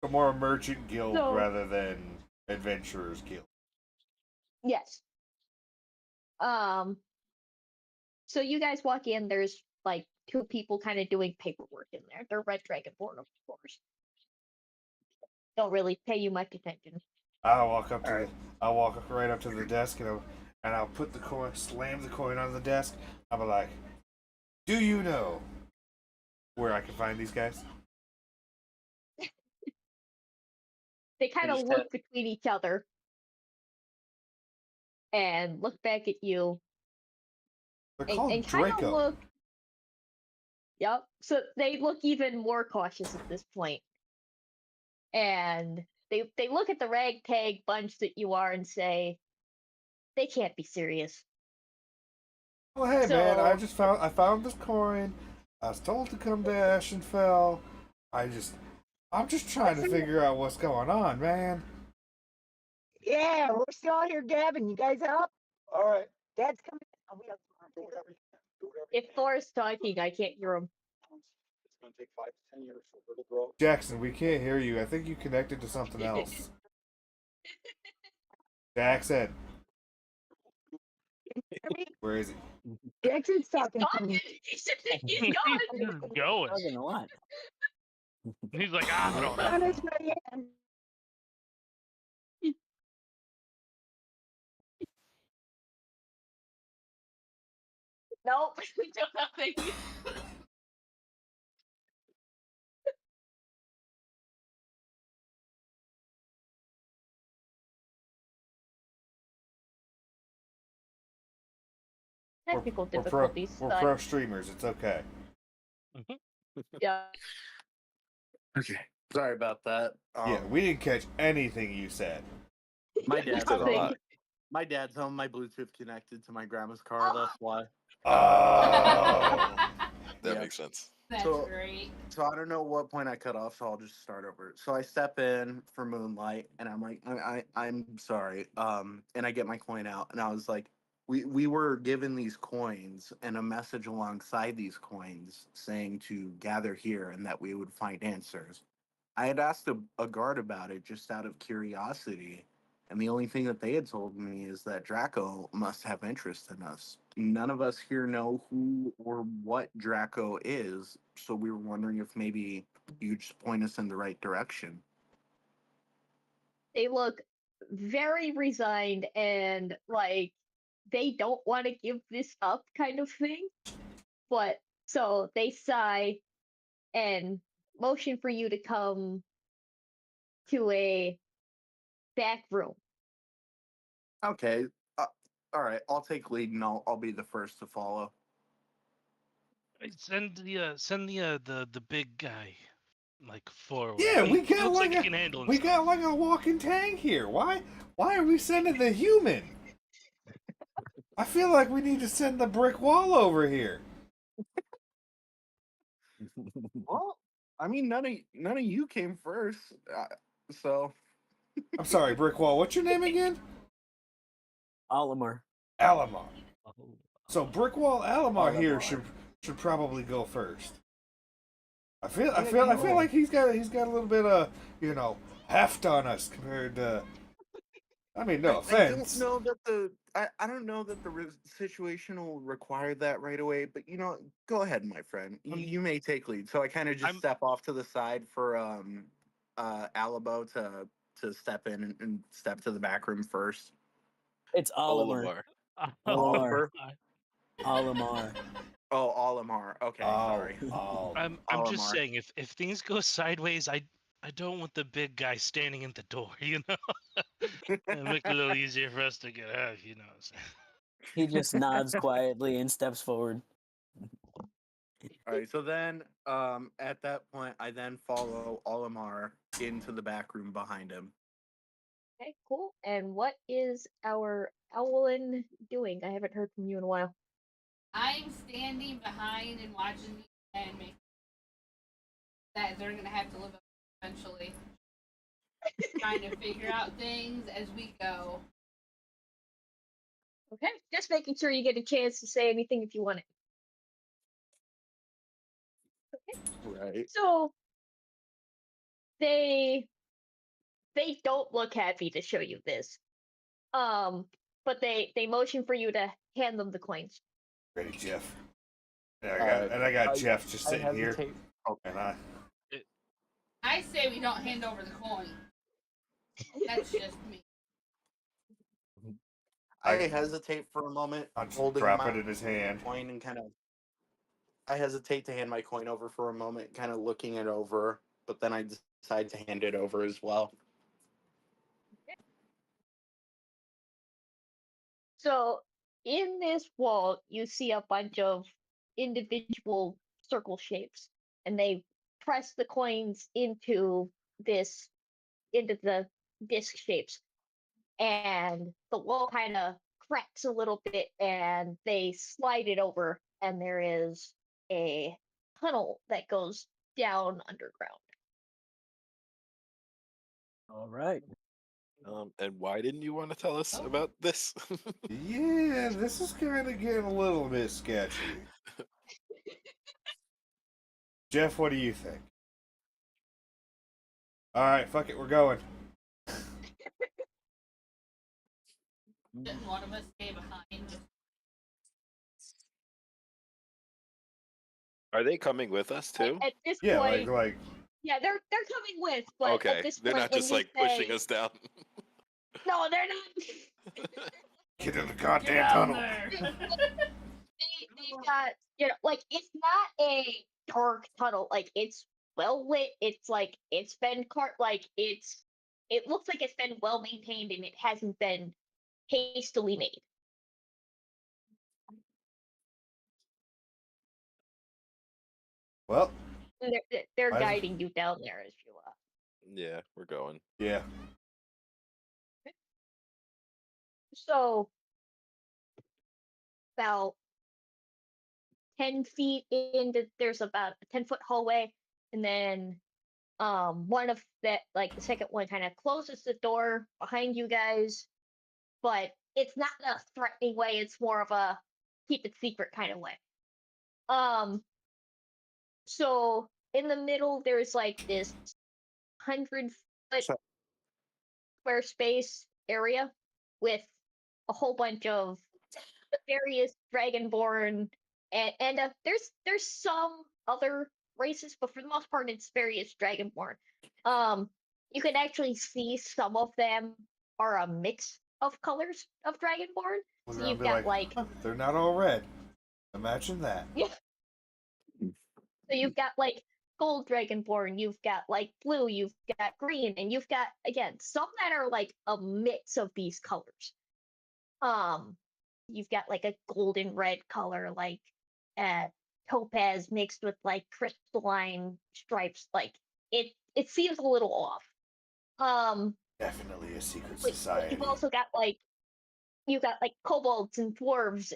more merchant guild So- rather than adventurers guild. Yes. So you guys walk in. There's like 2 people kind of doing paperwork in there. They're Red Dragonborn, of course. Don't really pay you much attention. I'll walk up to Alright. I'll walk right up to the desk and I'll put the coin, slam the coin on the desk. I'll be like, "Do you know where I can find these guys?" They kind of just look between each other. and look back at you They're and, called and kind of Draco. look. Yep. So they look even more cautious at this point, and they look at the ragtag bunch that you are and say, "They can't be serious." Well, hey man, So I found this coin. I was told to come to Ashenfell. I'm just trying to figure out what's going on, man. Yeah, we're still out here gabbing. You guys up? All right. Dad's coming. Oh, we have do whatever you can. Do whatever if Thor's talking, I can't hear him. It's going to take 5 to 10 years for her to grow. Jackson, we can't hear you. I think you connected to something else. Jackson, where is he? Jackson's He's talking to me. gone. He's gone. Just going. Talking a lot. He's like, I don't know. On his way in. Nope. We don't have any. Technical difficulties. We're but pro streamers. It's okay. yeah. Okay. Sorry about that. Yeah, we didn't catch anything you said. My dad's said a home. lot. My dad's home. My Bluetooth connected to my grandma's car. That's why. Oh. That Yeah. makes sense. That's So- great. So I don't know what point I cut off, so I'll just start over. So I step in for Moonlight, and I'm like, I'm sorry. And I get my coin out, and I was like, we were given these coins and a message alongside these coins saying to gather here and that we would find answers. I had asked a guard about it just out of curiosity, and the only thing that they had told me is that Draco must have interest in us. None of us here know who or what Draco is, so we were wondering if maybe you could just point us in the right direction. They look very resigned and like they don't want to give this up kind of thing. But so they sigh and motion for you to come to a back room. Okay, all right, I'll take lead and I'll be the first to follow. Send the big guy like forward. Yeah, we He got looks like he a can handle we himself. got like a walking tank here. Why are we sending the human? I feel like we need to send the brick wall over here. Well, I mean, none of you came first, so I'm sorry, brick wall. What's your name again? Olimar. Alamar. So brick wall Alamar here Alamar. should probably go first. I feel Yeah, like he's got a little bit of heft on us compared to. I mean, no offense. I don't know that the situation will require that right away, but go ahead, my friend. You may take lead. So I kind of just step off to the side for Alabo to step in and step to the back room first. It's Olimar. Olimar. Olimar. Oliver? Olimar. Oh, Olimar. Okay, sorry. I'm just Olimar. saying if things go sideways, I don't want the big guy standing in the door, It'll make it a little easier for us to get out, what I'm saying? He just nods quietly and steps forward. All right, so then at that point, I then follow Olimar into the back room behind him. Okay, cool. And what is our Owlin doing? I haven't heard from you in a while. I'm standing behind and watching and making that they're gonna have to live up eventually. Trying to figure out things as we go. Okay, just making sure you get a chance to say anything if you want it. Right. So they don't look happy to show you this. But they motion for you to hand them the coins. Ready, Jeff. And I got Jeff just sitting here. And I say we don't hand over the coin. That's just me. I hesitate for a moment, I'll just holding drop my it in his hand. coin and I hesitate to hand my coin over for a moment, kind of looking it over, but then I decide to hand it over as well. So in this wall, you see a bunch of individual circle shapes, and they press the coins this into the disc shapes, and the wall kind of cracks a little bit, and they slide it over, and there is a tunnel that goes down underground. All right. And why didn't you want to tell us about this? Yeah, this is kind of getting a little bit sketchy. Jeff, what do you think? All right, fuck it, we're going. Didn't one of us stay behind? Are they coming with us too? At this Yeah, point, like yeah, they're coming with, but Okay, at this they're point, not when just you like say, pushing us down. no, they're not. get in the Get goddamn out tunnel. there! They've got, like, it's not a dark tunnel. Like, it's well lit. It's like it's been it looks like it's been well maintained, and it hasn't been hastily made. Well, And they're I've- guiding you down there as you Yeah, we're going. yeah. So about 10 feet into, there's about a 10-foot hallway, and then one of the the second one kind of closes the door behind you guys, but it's not in a threatening way. It's more of a keep it secret kind of way. So in the middle, there's like this 100-foot So- square space area with a whole bunch of various dragonborn, and there's some other races, but for the most part, it's various dragonborn. You can actually see some of them are a mix of colors of dragonborn. Look So around and you've be got like, "Huh, they're not all red. Imagine that. yeah. So you've got like gold dragonborn, you've got like blue, you've got green, and you've got again some that are like a mix of these colors. Um, you've got like a golden red color, like topaz mixed with like crystalline stripes. Like it seems a little off. Definitely a secret But society. you've also got like you've got like kobolds and dwarves,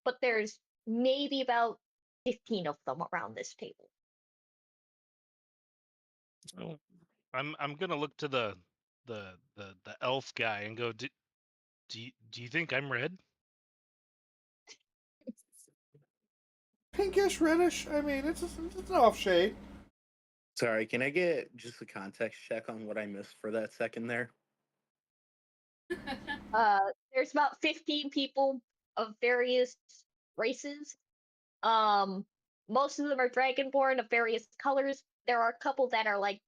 but there's maybe about 15 of them around this table. Oh, I'm gonna look to the elf guy and go, do you think I'm red? Pinkish reddish. I mean, it's an off shade. Sorry, can I get just a context check on what I missed for that second there? There's about 15 people of various races. Most of them are dragonborn of various colors. There are a couple that are like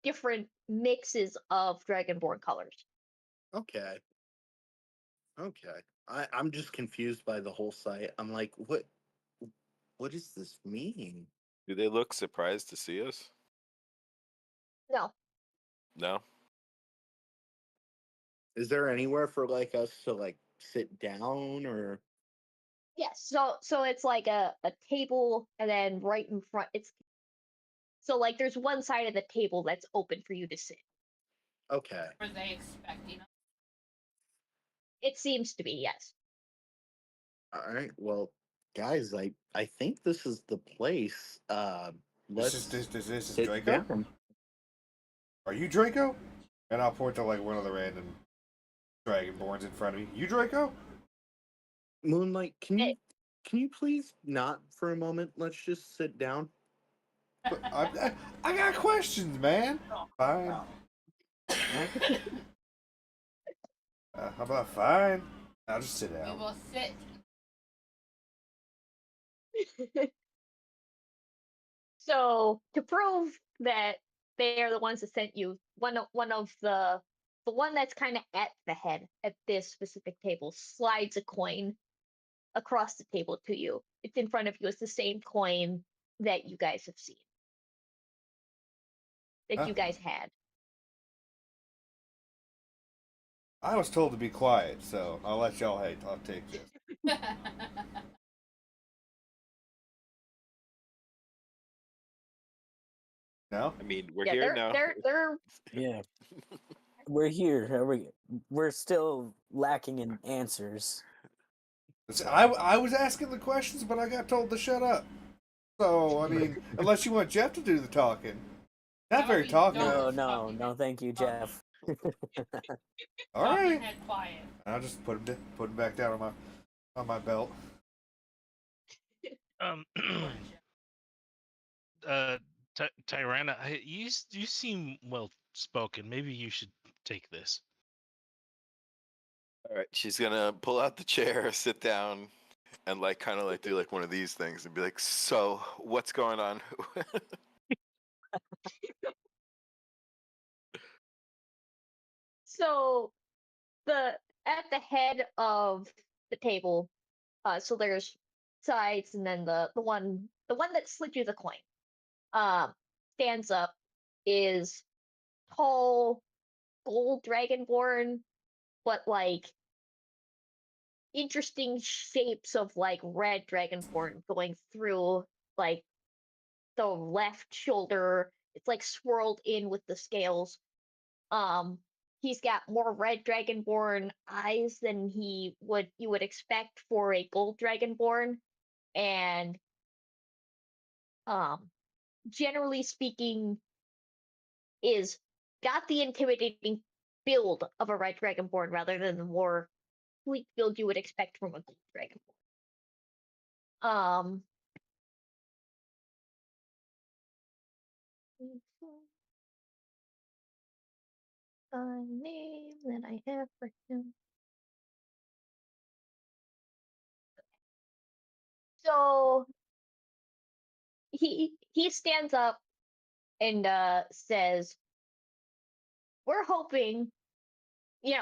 different mixes of dragonborn colors. Okay. Okay. I'm just confused by the whole site. I'm like, what does this mean? Do they look surprised to see us? No, No. Is there anywhere for like us to like sit down or yes. So it's like a table, and then right in front, so like there's one side of the table that's open for you to sit. okay. Were they expecting us? It seems to be, yes. All right. Well, guys, I think this is the place. Let's This is sit Draco. down. Are you Draco? And I'll point to like one of the random dragonborns in front of me. You Draco? Moonlight, Hey. can you please not for a moment? Let's just sit down. I got questions, man. Fine. How about fine? I'll just sit We down. will sit. So to prove that they are the ones that sent you, one of the one that's kind of at the head at this specific table slides a coin across the table to you. It's in front of you. It's the same coin that you guys have seen, that Huh? you guys had. I was told to be quiet, so I'll let y'all. Hey, I'll take this. No. I mean, we're Yeah, here now. they're Yeah. We're here. We're still lacking in answers. I was asking the questions, but I got told to shut up. So I mean, unless you want Jeff to do the talking, not very talking. No, thank you, Jeff. All Talking right, head quiet. I'll just put him back down on my belt. Um, Tyrana, you seem well spoken. Maybe you should take this. All right, she's gonna pull out the chair, sit down, and like kind of like do like one of these things and be like, "So, what's going on?" so at the head of the table. So there's sides, and then the one that slid you the coin. Stands up is tall, gold dragonborn, but like interesting shapes of like red dragonborn going through like the left shoulder. It's like swirled in with the scales. Um, he's got more red dragonborn eyes than you would expect for a gold dragonborn, and um, generally speaking, is got the intimidating build of a red dragonborn rather than the more sleek build you would expect from a gold dragonborn. Um, a name that I have for him. So he stands up and says, "We're hoping,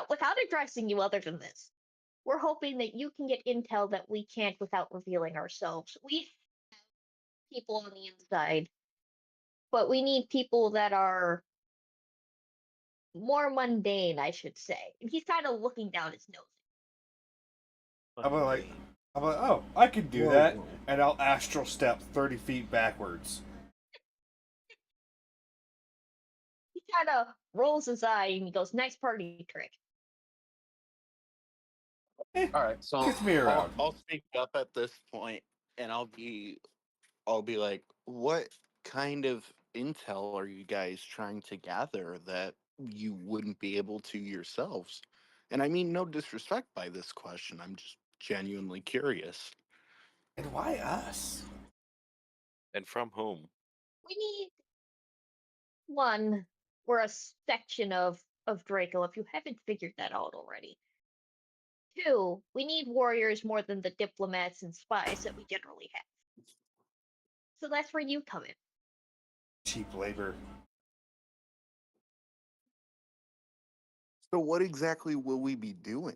without addressing you other than this, we're hoping that you can get intel that we can't without revealing ourselves. We have people on the inside, but we need people that are more mundane, I should say." And he's kind of looking down his nose. I'm like, oh, I can do Whoa, that, whoa. and I'll astral step 30 feet backwards. He kind of rolls his eye and he goes, "Nice party trick." All right, so Gets me around. I'll speak up at this point, and I'll be like, what kind of intel are you guys trying to gather that you wouldn't be able to yourselves? And I mean no disrespect by this question. I'm just genuinely curious. And why us? And from whom? We need one. We're a section of Draco, if you haven't figured that out already. Two, we need warriors more than the diplomats and spies that we generally have. So that's where you come in. Cheap labor. So what exactly will we be doing?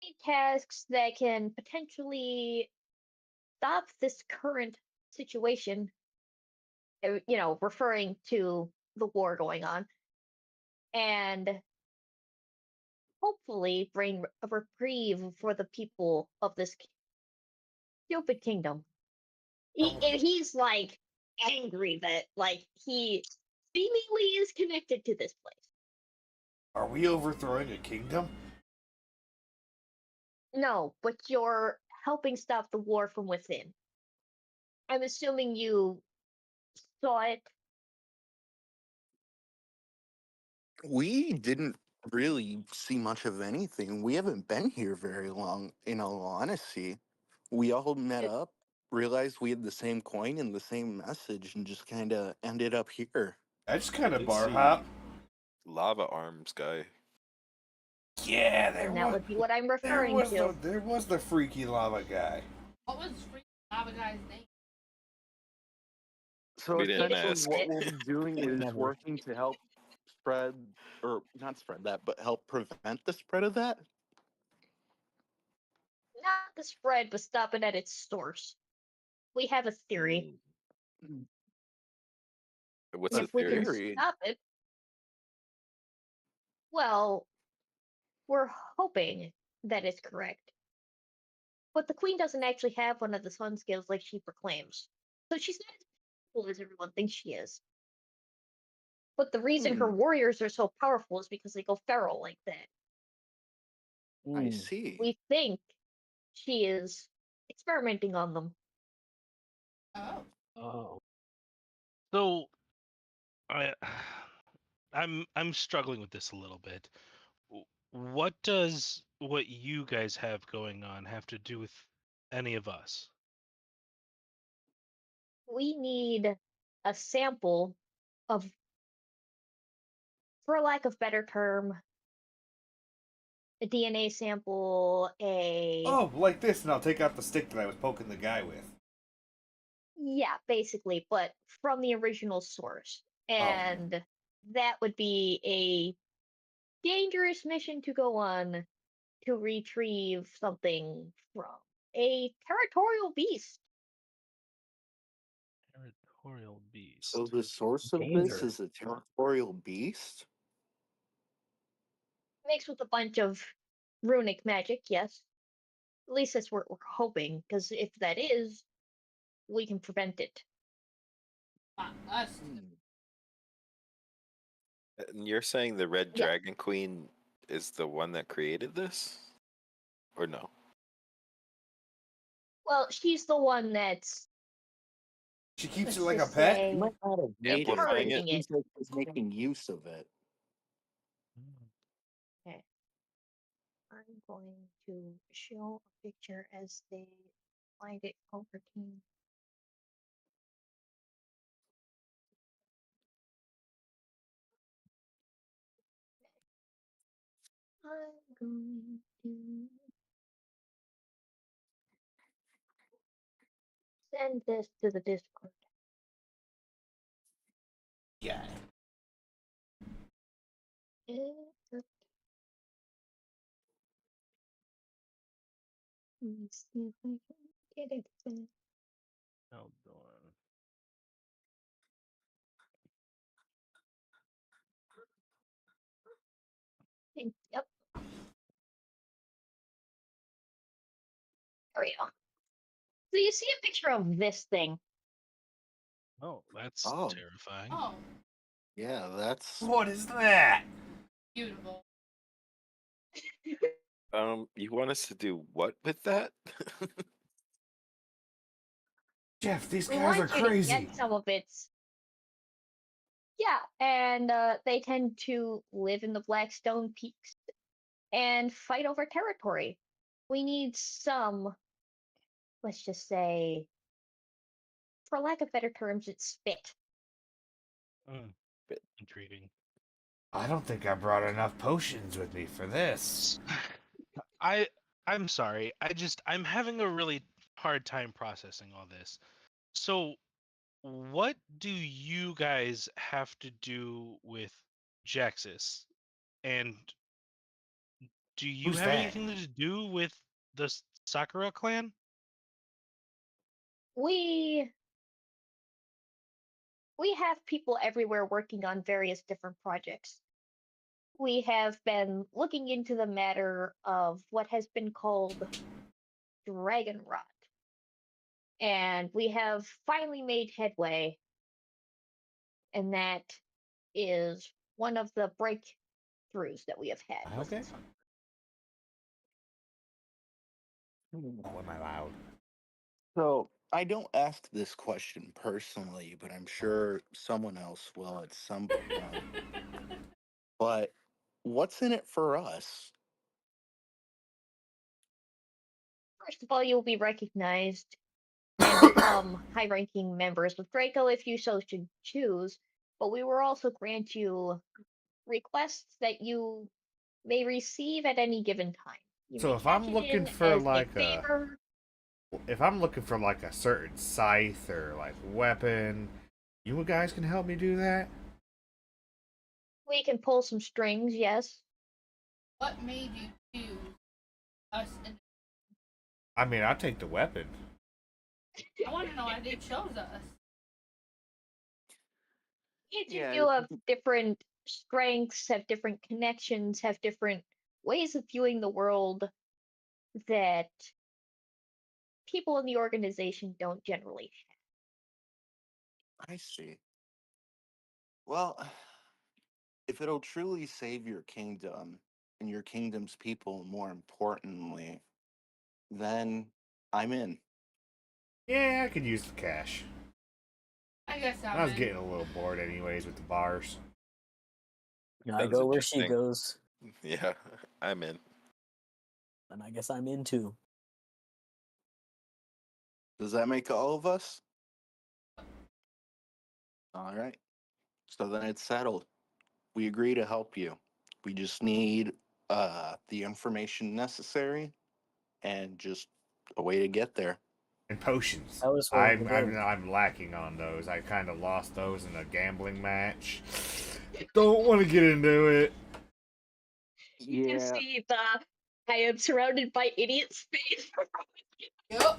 Need tasks that can potentially stop this current situation, referring to the war going on, and hopefully bring a reprieve for the people of this stupid kingdom. And he's like angry that like he seemingly is connected to this place. Are we overthrowing a kingdom? No, but you're helping stop the war from within. I'm assuming you saw it. We didn't really see much of anything. We haven't been here very long, in all honesty. We all met It- up, realized we had the same coin and the same message, and just kind of ended up here. I just kind of Did bar see hop. lava arms guy. Yeah, And that would be what I'm referring to. there was the freaky lava guy. What was freaking lava guy's name? So We didn't essentially, ask. what we'll be doing is Never. working to help spread, or not spread that, but help prevent the spread of that. Not the spread, but stop it at its source. We have a theory. What's And the if we can theory? stop it, Well, we're hoping that it's correct. But the queen doesn't actually have one of the sun skills like she proclaims. So she's not as powerful as everyone thinks she is. But the reason her warriors are so powerful is because they go feral like that. I Mm. see. We think she is experimenting on them. Oh. Oh. So, I, I'm struggling with this a little bit. What does what you guys have going on have to do with any of us? We need a sample of, for lack of better term, a DNA sample, Oh, like this, and I'll take out the stick that I was poking the guy with. yeah, basically, but from the original source. And that would be a dangerous mission to go on to retrieve something from a territorial beast. Territorial beast. So the source of this Danger. is a territorial beast? Mixed with a bunch of runic magic, yes. At least that's what we're hoping, because if that is, we can prevent it. Not us. And you're saying the Red Yeah. Dragon Queen is the one that created this? Or no? Well, she's the one that's She keeps let's it like a just pet? say, You might not have made it, but Amplifying it it. encouraging it. seems like she's making use of it. Okay. I'm going to show a picture as they find it comforting. I'm going to send this to the Discord. Yeah. Let me see if I can get it. Hold on. Yep. There we go. So you see a picture of this thing. Oh, that's Oh. terrifying. Oh, Yeah, that's What is that? beautiful. you want us to do what with that? Jeff, these We guys want are you to crazy. get some of its. Yeah, and they tend to live in the Blackstone Peaks and fight over territory. We need some, let's just say, for lack of better terms, it's spit. Intriguing. I don't think I brought enough potions with me for this. I'm sorry. I'm having a really hard time processing all this. So, what do you guys have to do with Jaxis? And do you Who's have that? anything to do with the Sakura clan? We have people everywhere working on various different projects. We have been looking into the matter of what has been called dragon rot. And we have finally made headway. And that is one of the breakthroughs that we have had. with Okay. this one. Oh, am I loud? So I don't ask this question personally, but I'm sure someone else will at some point. But what's in it for us? First of all, you'll be recognized and become high ranking members of Draco if you so should choose, but we will also grant you requests that you may receive at any given time. You So may if cash I'm it looking in for as a like favor. if I'm looking for like a certain scythe or like weapon, you guys can help me do that? We can pull some strings, yes. What made you choose us? And I mean, I'll take the weapon. I want to know why they chose us. Each Yeah, of you have different strengths, have different connections, have different ways of viewing the world that people in the organization don't generally I see. Well, if it'll truly save your kingdom and your kingdom's people, more importantly, then I'm in. Yeah, I could use the cash. I guess I was in. getting a little bored anyways with the bars. I Sounds go where she interesting. goes, Yeah, I'm in. and I guess I'm in too. Does that make all of us? All right. So then it's settled. We agree to help you. We just need the information necessary and just a way to get there. And potions. Tell us what to do. I'm lacking on those. I kind of lost those in a gambling match. Don't want to get into it. You can see the I am surrounded by idiots face. Yep.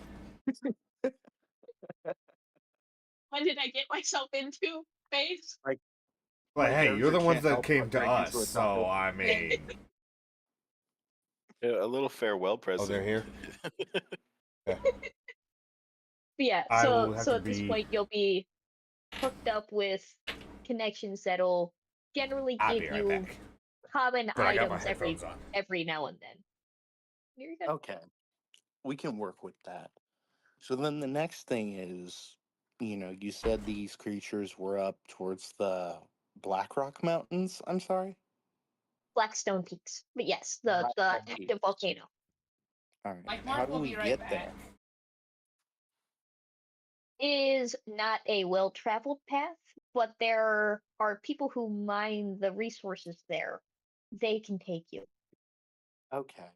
What did I get myself into face? But My hey, you're character the ones can't that help came but to break us, into a so couple. I mean. A little farewell present. Oh, they're here. Yeah. But yeah, I will have so to at this be- point you'll be hooked up with connections that'll generally I'll give be right you back. common But I got my items headphones on. every now and then. You're good. Okay. We can work with that. So then the next thing is, you said these creatures were up towards the Blackrock Mountains. I'm sorry? Blackstone Peaks. But yes, the Blackstone active Peaks. volcano. All right. Like How Mark do will we be right get back. there? Is not a well-traveled path, but there are people who mine the resources there. They can take you. Okay.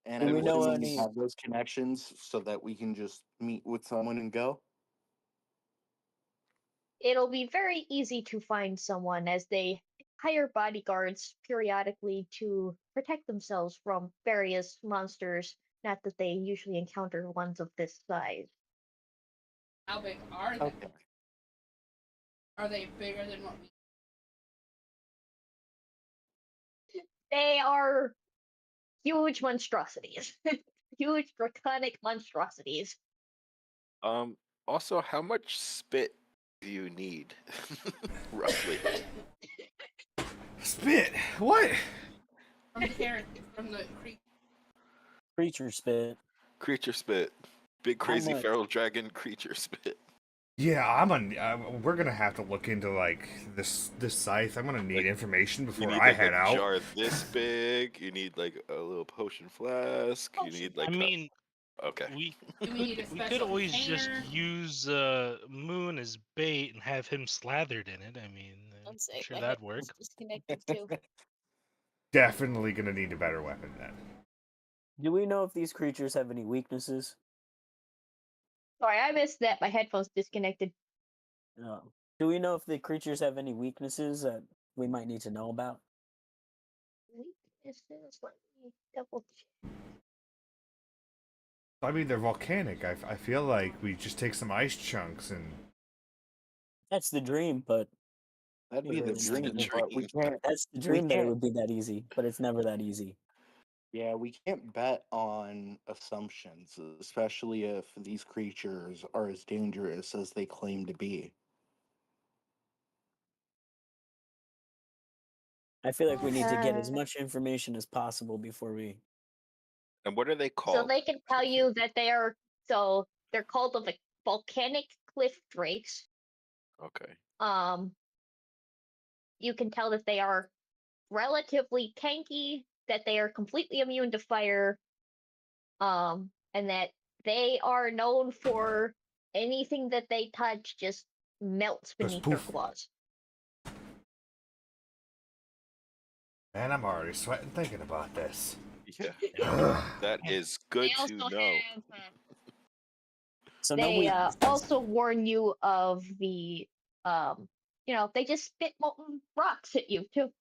And Do I'm we know assuming we any? have those connections so that we can just meet with someone and go? It'll be very easy to find someone as they hire bodyguards periodically to protect themselves from various monsters. Not that they usually encounter ones of this size. How big are they? Okay. Are they bigger than what we? They are huge monstrosities. Huge draconic monstrosities. Also, how much spit do you need, roughly? Spit. What? From the character, from the creature. Creature spit. Creature spit. Big How crazy much? feral dragon creature spit. Yeah, we're gonna have to look into like this scythe. I'm gonna need Like, information You before need I like head a out. jar this big. You need like a little potion flask. You need like. I mean, Okay. we Do we need a we could special always just container? use Moon as bait and have him slathered in it. I mean, I'm sure that'd work. Disconnected too. Definitely gonna need a better weapon then. Do we know if these creatures have any weaknesses? Sorry, I missed that. My headphones disconnected. Do we know if the creatures have any weaknesses that we might need to know about? Weaknesses. Let me double check. I mean, they're volcanic. I feel like we just take some ice chunks and. That's the dream, but That'd be the That's the dream, but we dream. can't. that's the We dream that it can't. would be that easy, but it's never that easy. Yeah, we can't bet on assumptions, especially if these creatures are as dangerous as they claim to be. I feel like we need to get as Uh, much information as possible before we. And what are they So called? they can tell you that they're called the volcanic cliff drakes. Okay. You can tell that they are relatively tanky, that they are completely immune to fire, and that they are known for anything that they touch just melts beneath their poof. claws. Man, I'm already sweating thinking about this. Yeah. That is good They to also know. have. So no They weaknesses. also warn you of the they just spit molten rocks at you too.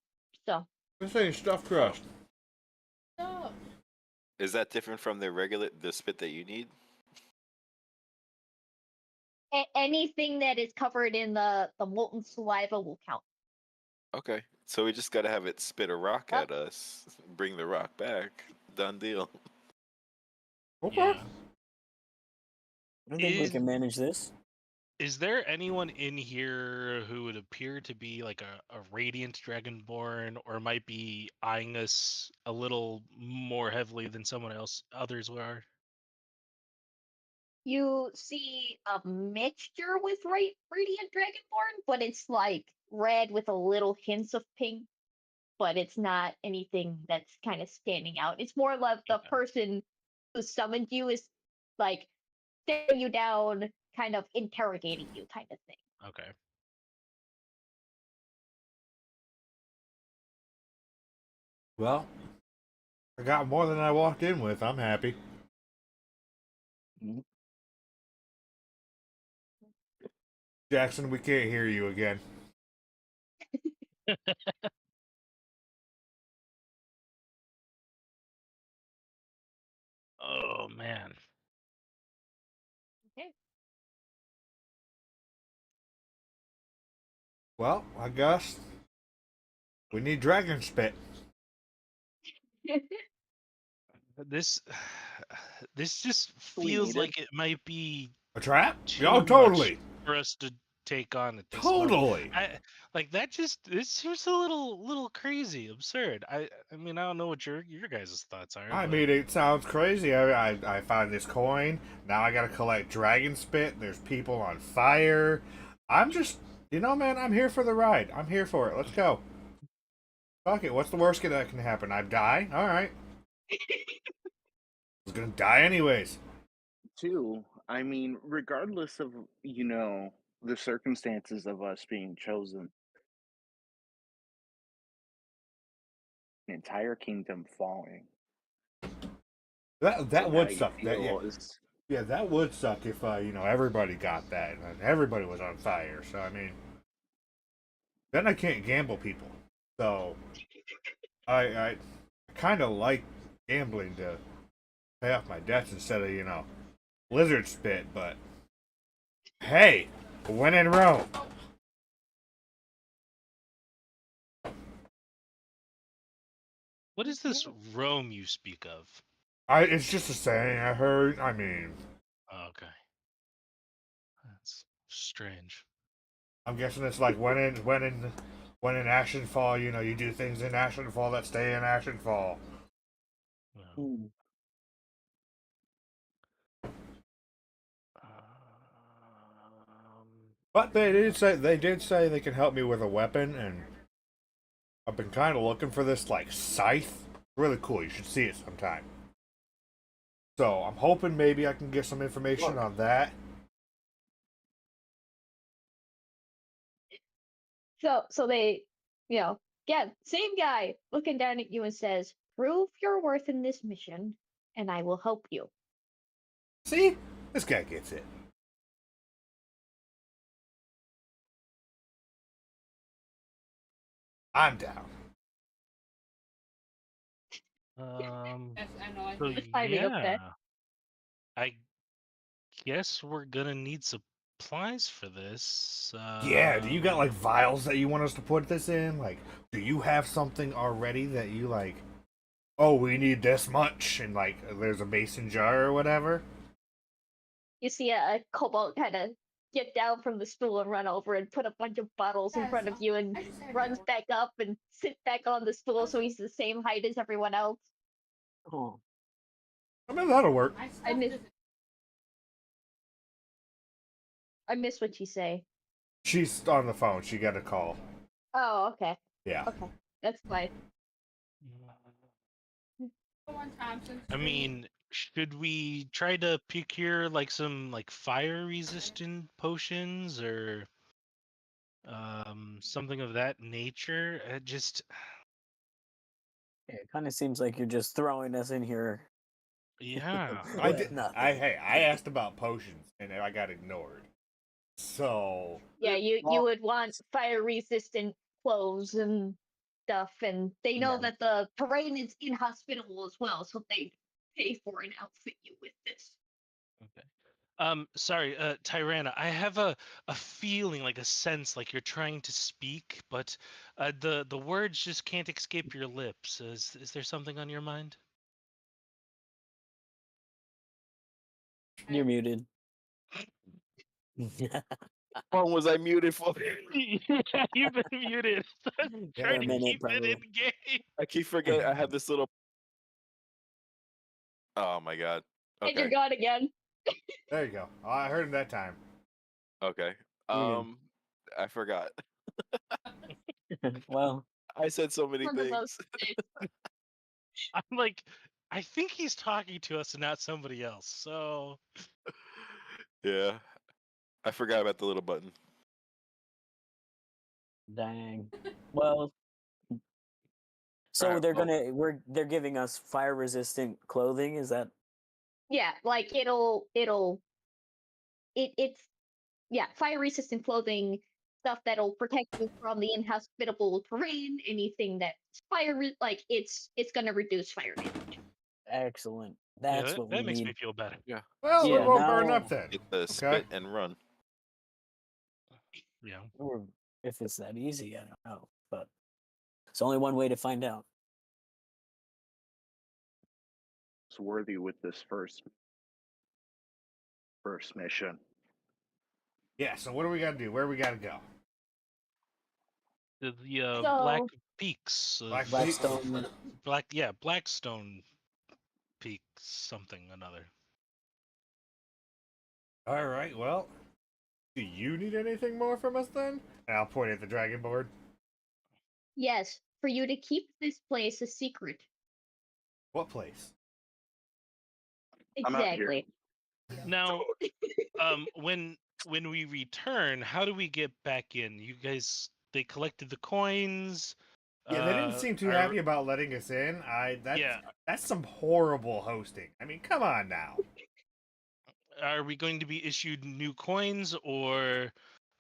So This ain't stuffed crust. No. Is that different from the spit that you need? anything that is covered in the molten saliva will count. Okay. So we just gotta have it spit a rock Well- at us. Bring the rock back. Done deal. Okay. Yeah. I think we Is can manage this. is there anyone in here who would appear to be like a radiant dragonborn, or might be eyeing us a little more heavily than others are? You see a mixture with radiant dragonborn, but it's like red with a little hints of pink, but it's not anything that's kind of standing out. It's more like the Okay. person who summoned you is like staring you down, kind of interrogating you, kind of thing. Okay. Well, I got more than I walked in with. I'm happy. Mhm. Jackson, we can't hear you again. Oh man. Okay. Well, I guess we need dragon spit. This this just We feels need it. like it might be A trap? too Oh, much totally. for us to take on at this moment. Totally. This seems a little crazy, absurd. I mean, I don't know what your guys' thoughts are, I but mean, it sounds crazy. I found this coin. Now I gotta collect dragon spit. There's people on fire. I'm just, man, I'm here for the ride. I'm here for it. Let's go. Fuck it. What's the worst that can happen? I die? Alright. I was gonna die anyways. Too. I mean, regardless of the circumstances of us being chosen, an entire kingdom falling. That So how would you suck. That feel is Yeah, that would suck if everybody got that and everybody was on fire. So I mean, then I can't gamble people. So I kind of like gambling to pay off my debts instead of lizard spit. But hey, when in Rome. what is this Rome you speak of? It's just a saying I heard. I mean, Oh, okay, that's strange. I'm guessing it's like when in Ashenfall, you do things in Ashenfall that stay in Ashenfall. Yeah. Mm. But they did say they can help me with a weapon, and I've been kind of looking for this like scythe. Really cool. You should see it sometime. So I'm hoping maybe I can get some information on that. So they, yeah, same guy looking down at you and says, "Prove your worth in this mission, and I will help you." See, this guy gets it. I'm down. Yes, I know. I So think Timing, okay. yeah, I guess we're gonna need supplies for this. Yeah. Do you got like vials that you want us to put this in? Like, do you have something already that you like? Oh, we need this much, and like, there's a mason jar or whatever. You see a kobold kind of get down from the stool and run over and put a bunch of bottles in Yes, front of you and I just had runs more. back up and sits back on the stool so he's the same height as everyone else. Oh, I mean, that'll work. My I stuff miss isn't. I miss what you say. She's on the phone. She got a call. Oh, okay. Yeah. Okay. That's fine. One time since I mean, should we try to procure like some like fire resistant potions or something of that nature? Just yeah, it kind of seems like you're just throwing us in here. yeah. I with did. nothing. I asked about potions and I got ignored. So Yeah, you Well, would want fire resistant clothes and stuff, and they know Yeah. that the terrain is inhospitable as well, so they pay for and outfit you with this. Okay. Sorry, Tyrana. I have a feeling, like a sense, like you're trying to speak, but the words just can't escape your lips. Is there something on your mind? You're muted. How long was I muted for? Yeah, you've been muted. For Trying a to minute, keep it probably. in game. I keep forgetting I have this little. Oh my god. And you're Okay. gone again. There you go. Oh, I heard him that time. Okay. You're I forgot. well, I said so many One of those things. days. I'm like, I think he's talking to us and not somebody else. So Yeah. I forgot about the little button. dang. Well, so Alright, well, they're giving us fire resistant clothing. Is that Yeah, like it's yeah, fire resistant clothing, stuff that'll protect you from the inhospitable terrain, anything that's like it's gonna reduce fire damage. excellent? yeah, That's what we that makes me need. feel better. yeah. Well, it Yeah, won't burn up now then. Get the Okay. spit and run. Yeah. or if it's that easy, I don't know, but it's only one way to find out. It's worthy with this first mission. Yeah, so what do we got to do? Where we got to go? The Black So Peaks. Black Blackstone. Blackstone Peaks, something another. All right, well, do you need anything more from us then? And I'll point at the dragon board. yes, for you to keep this place a secret. What place? I'm out here. Exactly. Now, when we return, how do we get back in? You guys, they collected the coins. Yeah, they didn't seem too happy about letting us in. That's some horrible hosting. I mean, come on now. Are we going to be issued new coins, or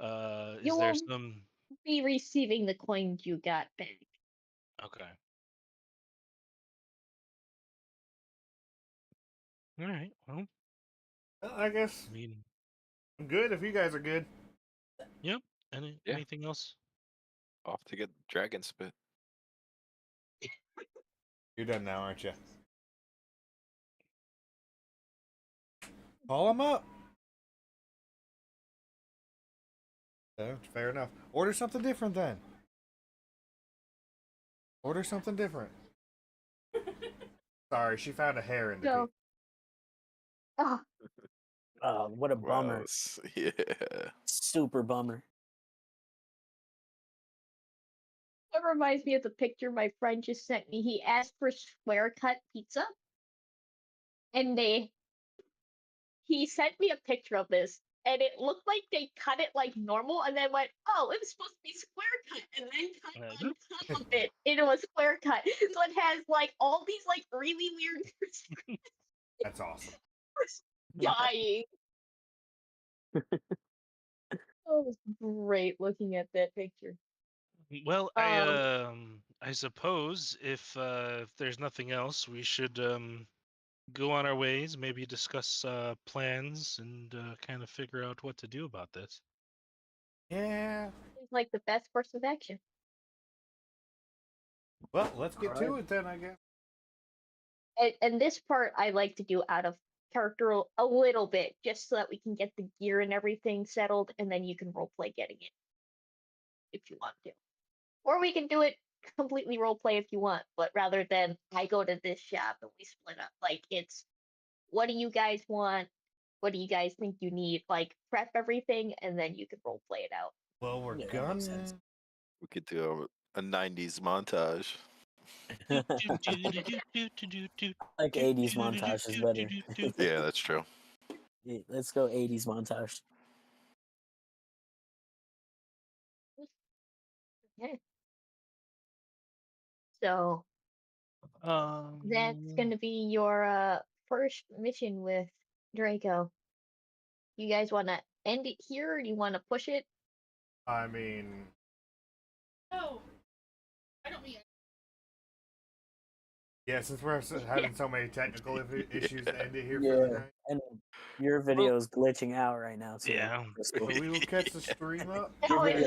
is You there will some? be receiving the coins you got back. Okay. All right. Well, Well, I guess I mean, I'm good if you guys are good. yep. Yeah. Anything else? Off to get dragon spit. You're done now, aren't you? Call them up. Fair enough. Order something different then. Order something different. Sorry, she found a hair in the So, pizza. oh, What a bummer. Gross. Yeah. Super bummer. that reminds me of the picture my friend just sent me. He asked for square cut pizza, and he sent me a picture of this, and it looked like they cut it like normal, and then went, "Oh, it was supposed to be square cut," and then cut on top of it, and it was square cut. So it has like all these like really weird. That's awesome. Dying. Oh, it was great looking at that picture. Well, I suppose if there's nothing else, we should go on our ways. Maybe discuss plans and kind of figure out what to do about this. Yeah. It's like the best course of action. Well, let's get to Alright. it then, I guess. And this part I like to do out of character a little bit, just so that we can get the gear and everything settled, and then you can roleplay getting it if you want to. Or we can do it completely roleplay if you want, but rather than I go to this shop and we split up, like it's what do you guys want? What do you guys think you need? Like prep everything and then you can roleplay it out. Well, we're Yeah, that makes gonna. sense. We could do a 90s montage. Like 80s montage is better. Yeah, that's true. Yeah, let's go 80s montage. Okay. So that's gonna be your first mission with Draco. You guys wanna end it here or do you wanna push it? I mean, No, I don't mean. yeah, since we're having so many technical issues to end it here for the Yeah, night. and Your video is glitching out right now too. Yeah. Crystal. So we will catch the stream up. Oh, is it?